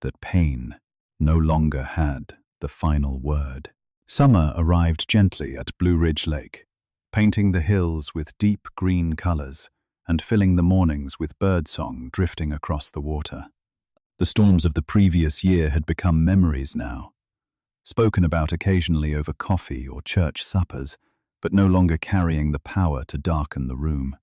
that pain no longer had the final word. Summer arrived gently at Blue Ridge Lake, painting the hills with deep green colors and filling the mornings with birdsong drifting across the water. The storms of the previous year had become memories now, spoken about occasionally over coffee or church suppers, but no longer carrying the power to darken the room.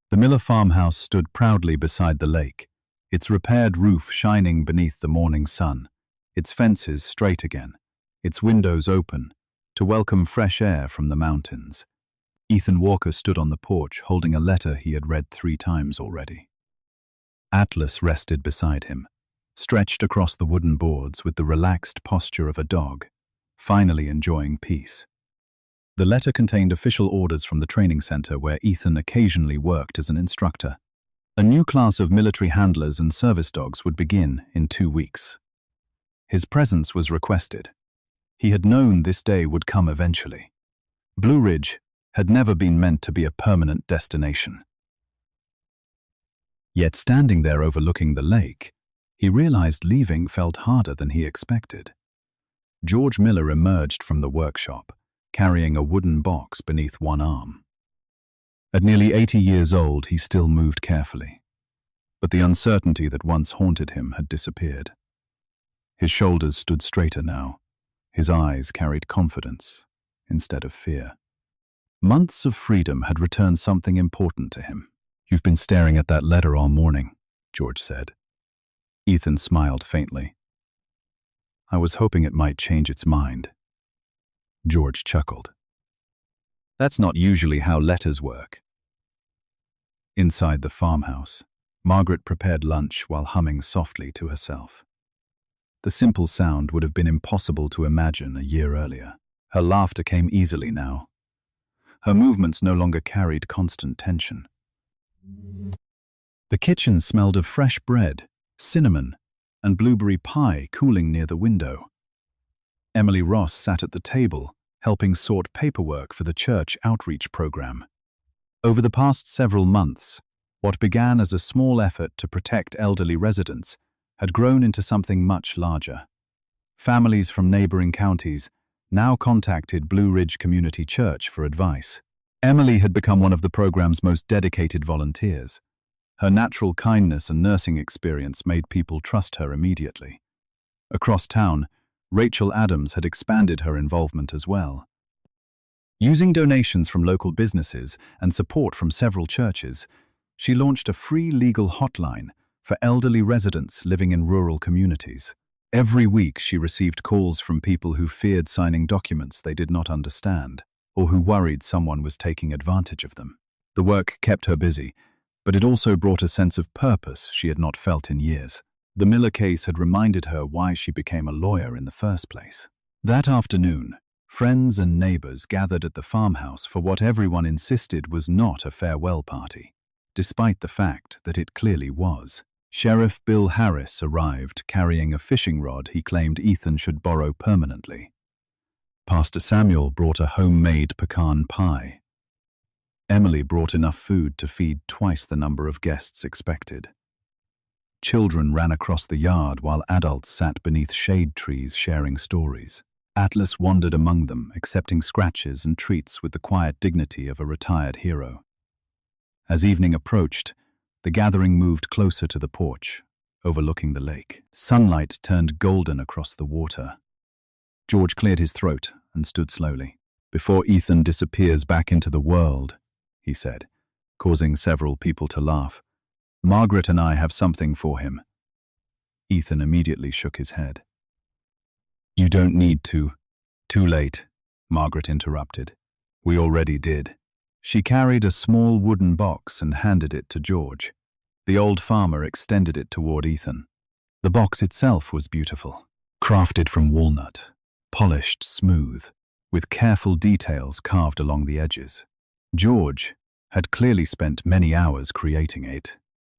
The Miller farmhouse stood proudly beside the lake, its repaired roof shining beneath the morning sun, its fences straight again, its windows open, to welcome fresh air from the mountains. Ethan Walker stood on the porch holding a letter he had read 3 times already. Atlas rested beside him, stretched across the wooden boards with the relaxed posture of a dog, finally enjoying peace. The letter contained official orders from the training center where Ethan occasionally worked as an instructor. A new class of military handlers and service dogs would begin in 2 weeks. His presence was requested. He had known this day would come eventually. Blue Ridge had never been meant to be a permanent destination. Yet standing there overlooking the lake, he realized leaving felt harder than he expected. George Miller emerged from the workshop, carrying a wooden box beneath one arm. At nearly 80 years old, he still moved carefully, but the uncertainty that once haunted him had disappeared. His shoulders stood straighter now. His eyes carried confidence instead of fear. Months of freedom had returned something important to him. "You've been staring at that letter all morning," George said. Ethan smiled faintly. "I was hoping it might change its mind." George chuckled. "That's not usually how letters work." Inside the farmhouse, Margaret prepared lunch while humming softly to herself. The simple sound would have been impossible to imagine a year earlier. Her laughter came easily now. Her movements no longer carried constant tension. The kitchen smelled of fresh bread, cinnamon, and blueberry pie cooling near the window. Emily Ross sat at the table, helping sort paperwork for the church outreach program. Over the past several months, what began as a small effort to protect elderly residents had grown into something much larger. Families from neighboring counties now contacted Blue Ridge Community Church for advice. Emily had become one of the program's most dedicated volunteers. Her natural kindness and nursing experience made people trust her immediately. Across town, Rachel Adams had expanded her involvement as well. Using donations from local businesses and support from several churches, she launched a free legal hotline for elderly residents living in rural communities. Every week she received calls from people who feared signing documents they did not understand, or who worried someone was taking advantage of them. The work kept her busy, but it also brought a sense of purpose she had not felt in years. The Miller case had reminded her why she became a lawyer in the first place. That afternoon, friends and neighbors gathered at the farmhouse for what everyone insisted was not a farewell party, despite the fact that it clearly was. Sheriff Bill Harris arrived carrying a fishing rod he claimed Ethan should borrow permanently. Pastor Samuel brought a homemade pecan pie. Emily brought enough food to feed twice the number of guests expected. Children ran across the yard while adults sat beneath shade trees sharing stories. Atlas wandered among them, accepting scratches and treats with the quiet dignity of a retired hero. As evening approached, the gathering moved closer to the porch, overlooking the lake. Sunlight turned golden across the water. George cleared his throat and stood slowly. "Before Ethan disappears back into the world," he said, causing several people to laugh, "Margaret and I have something for him." Ethan immediately shook his head. "You don't need to." "Too late," Margaret interrupted. "We already did." She carried a small wooden box and handed it to George. The old farmer extended it toward Ethan. The box itself was beautiful, crafted from walnut, polished smooth, with careful details carved along the edges. George had clearly spent many hours creating it.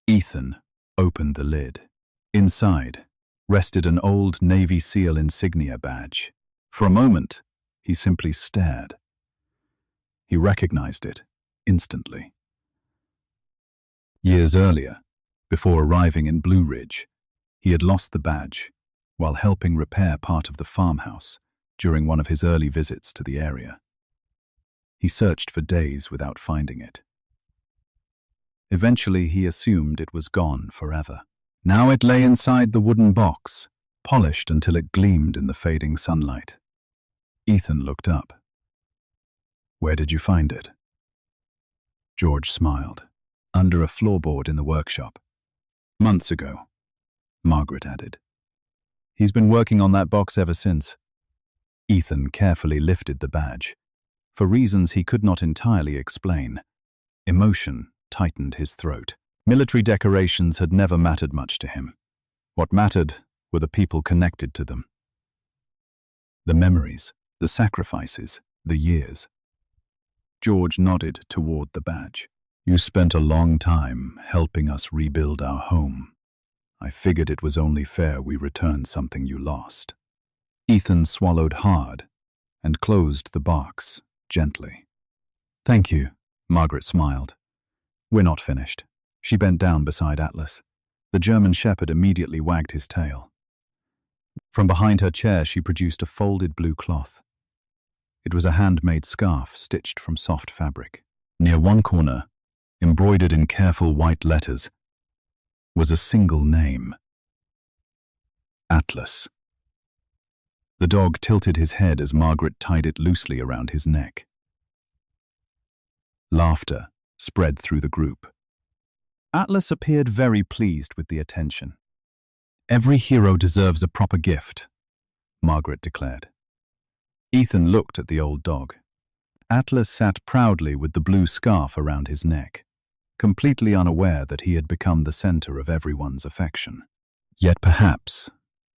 Ethan opened the lid. Inside rested an old Navy SEAL insignia badge. For a moment, he simply stared. He recognized it instantly. Years earlier, before arriving in Blue Ridge, he had lost the badge while helping repair part of the farmhouse during one of his early visits to the area. He searched for days without finding it. Eventually, he assumed it was gone forever. Now it lay inside the wooden box, polished until it gleamed in the fading sunlight. Ethan looked up. "Where did you find it?" George smiled. "Under a floorboard in the workshop. Months ago," Margaret added. "He's been working on that box ever since." Ethan carefully lifted the badge. For reasons he could not entirely explain, emotion tightened his throat. Military decorations had never mattered much to him. What mattered were the people connected to them. The memories, the sacrifices, the years. George nodded toward the badge. "You spent a long time helping us rebuild our home. I figured it was only fair we returned something you lost." Ethan swallowed hard and closed the box gently. "Thank you," Margaret smiled. "We're not finished." She bent down beside Atlas. The German shepherd immediately wagged his tail. From behind her chair, she produced a folded blue cloth. It was a handmade scarf stitched from soft fabric. Near one corner, embroidered in careful white letters, was a single name: Atlas. The dog tilted his head as Margaret tied it loosely around his neck. Laughter spread through the group. Atlas appeared very pleased with the attention. "Every hero deserves a proper gift," Margaret declared. Ethan looked at the old dog. Atlas sat proudly with the blue scarf around his neck, completely unaware that he had become the center of everyone's affection. Yet perhaps,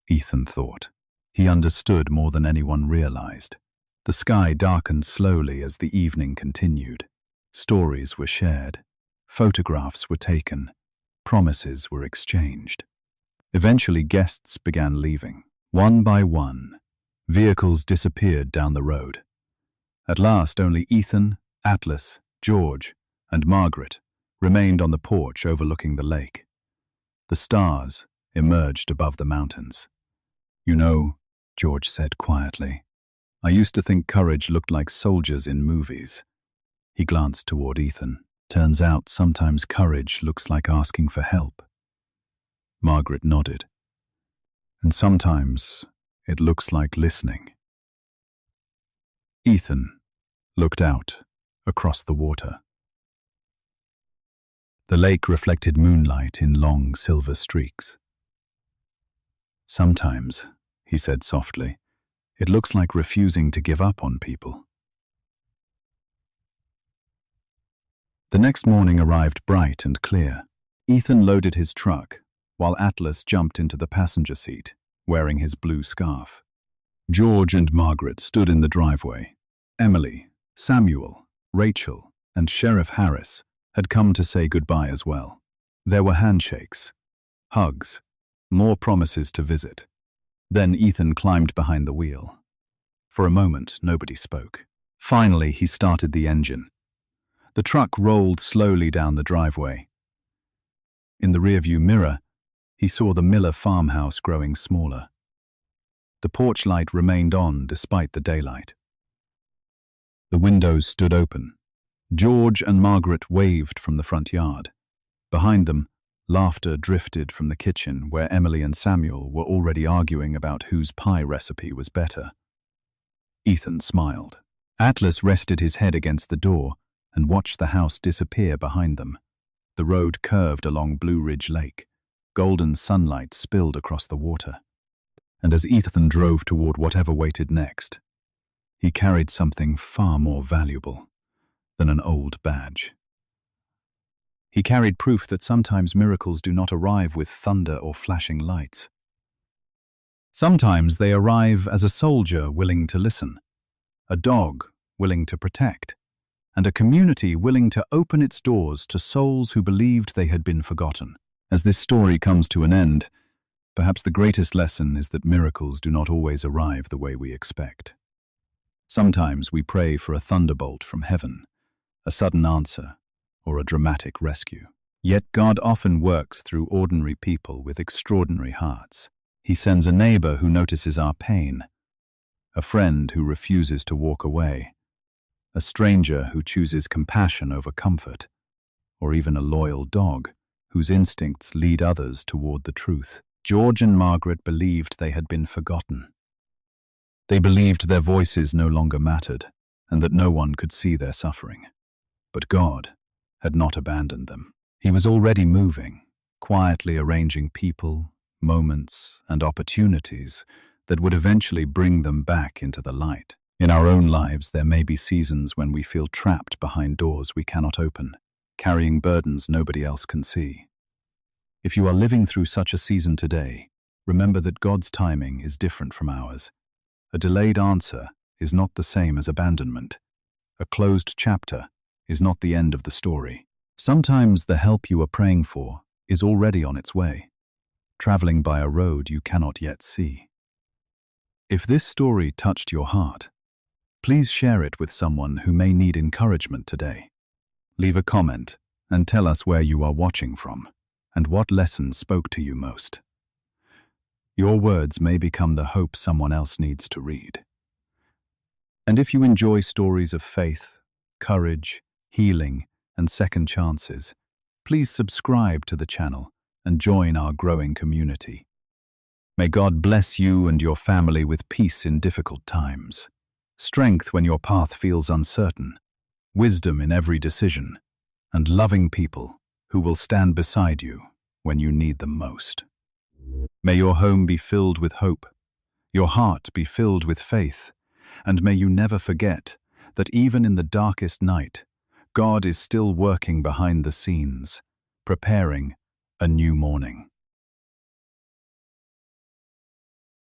Ethan thought, he understood more than anyone realized. The sky darkened slowly as the evening continued. Stories were shared. Photographs were taken. Promises were exchanged. Eventually, guests began leaving. One by one, vehicles disappeared down the road. At last, only Ethan, Atlas, George, and Margaret remained on the porch overlooking the lake. The stars emerged above the mountains. "You know," George said quietly, "I used to think courage looked like soldiers in movies." He glanced toward Ethan. "Turns out sometimes courage looks like asking for help." Margaret nodded. "And sometimes it looks like listening." Ethan looked out across the water. The lake reflected moonlight in long silver streaks. "Sometimes," he said softly, "it looks like refusing to give up on people." The next morning arrived bright and clear. Ethan loaded his truck, while Atlas jumped into the passenger seat, wearing his blue scarf. George and Margaret stood in the driveway. Emily, Samuel, Rachel, and Sheriff Harris had come to say goodbye as well. There were handshakes, hugs, more promises to visit. Then Ethan climbed behind the wheel. For a moment, nobody spoke. Finally, he started the engine. The truck rolled slowly down the driveway. In the rearview mirror, he saw the Miller farmhouse growing smaller. The porch light remained on despite the daylight. The windows stood open. George and Margaret waved from the front yard. Behind them, laughter drifted from the kitchen where Emily and Samuel were already arguing about whose pie recipe was better. Ethan smiled. Atlas rested his head against the door and watched the house disappear behind them. The road curved along Blue Ridge Lake. Golden sunlight spilled across the water. And as Ethan drove toward whatever waited next, he carried something far more valuable than an old badge. He carried proof that sometimes miracles do not arrive with thunder or flashing lights. Sometimes they arrive as a soldier willing to listen, a dog willing to protect, and a community willing to open its doors to souls who believed they had been forgotten. As this story comes to an end, perhaps the greatest lesson is that miracles do not always arrive the way we expect. Sometimes we pray for a thunderbolt from heaven, a sudden answer, or a dramatic rescue. Yet God often works through ordinary people with extraordinary hearts. He sends a neighbor who notices our pain, a friend who refuses to walk away, a stranger who chooses compassion over comfort, or even a loyal dog whose instincts lead others toward the truth. George and Margaret believed they had been forgotten. They believed their voices no longer mattered and that no one could see their suffering. But God had not abandoned them. He was already moving, quietly arranging people, moments, and opportunities that would eventually bring them back into the light. In our own lives, there may be seasons when we feel trapped behind doors we cannot open, carrying burdens nobody else can see. If you are living through such a season today, remember that God's timing is different from ours. A delayed answer is not the same as abandonment. A closed chapter is not the end of the story. Sometimes the help you are praying for is already on its way, traveling by a road you cannot yet see. If this story touched your heart, please share it with someone who may need encouragement today. Leave a comment and tell us where you are watching from and what lesson spoke to you most. Your words may become the hope someone else needs to read. And if you enjoy stories of faith, courage, healing, and second chances, please subscribe to the channel and join our growing community. May God bless you and your family with peace in difficult times, strength when your path feels uncertain, wisdom in every decision, and loving people who will stand beside you when you need them most. May your home be filled with hope, your heart be filled with faith, and may you never forget that even in the darkest night, God is still working behind the scenes, preparing a new morning.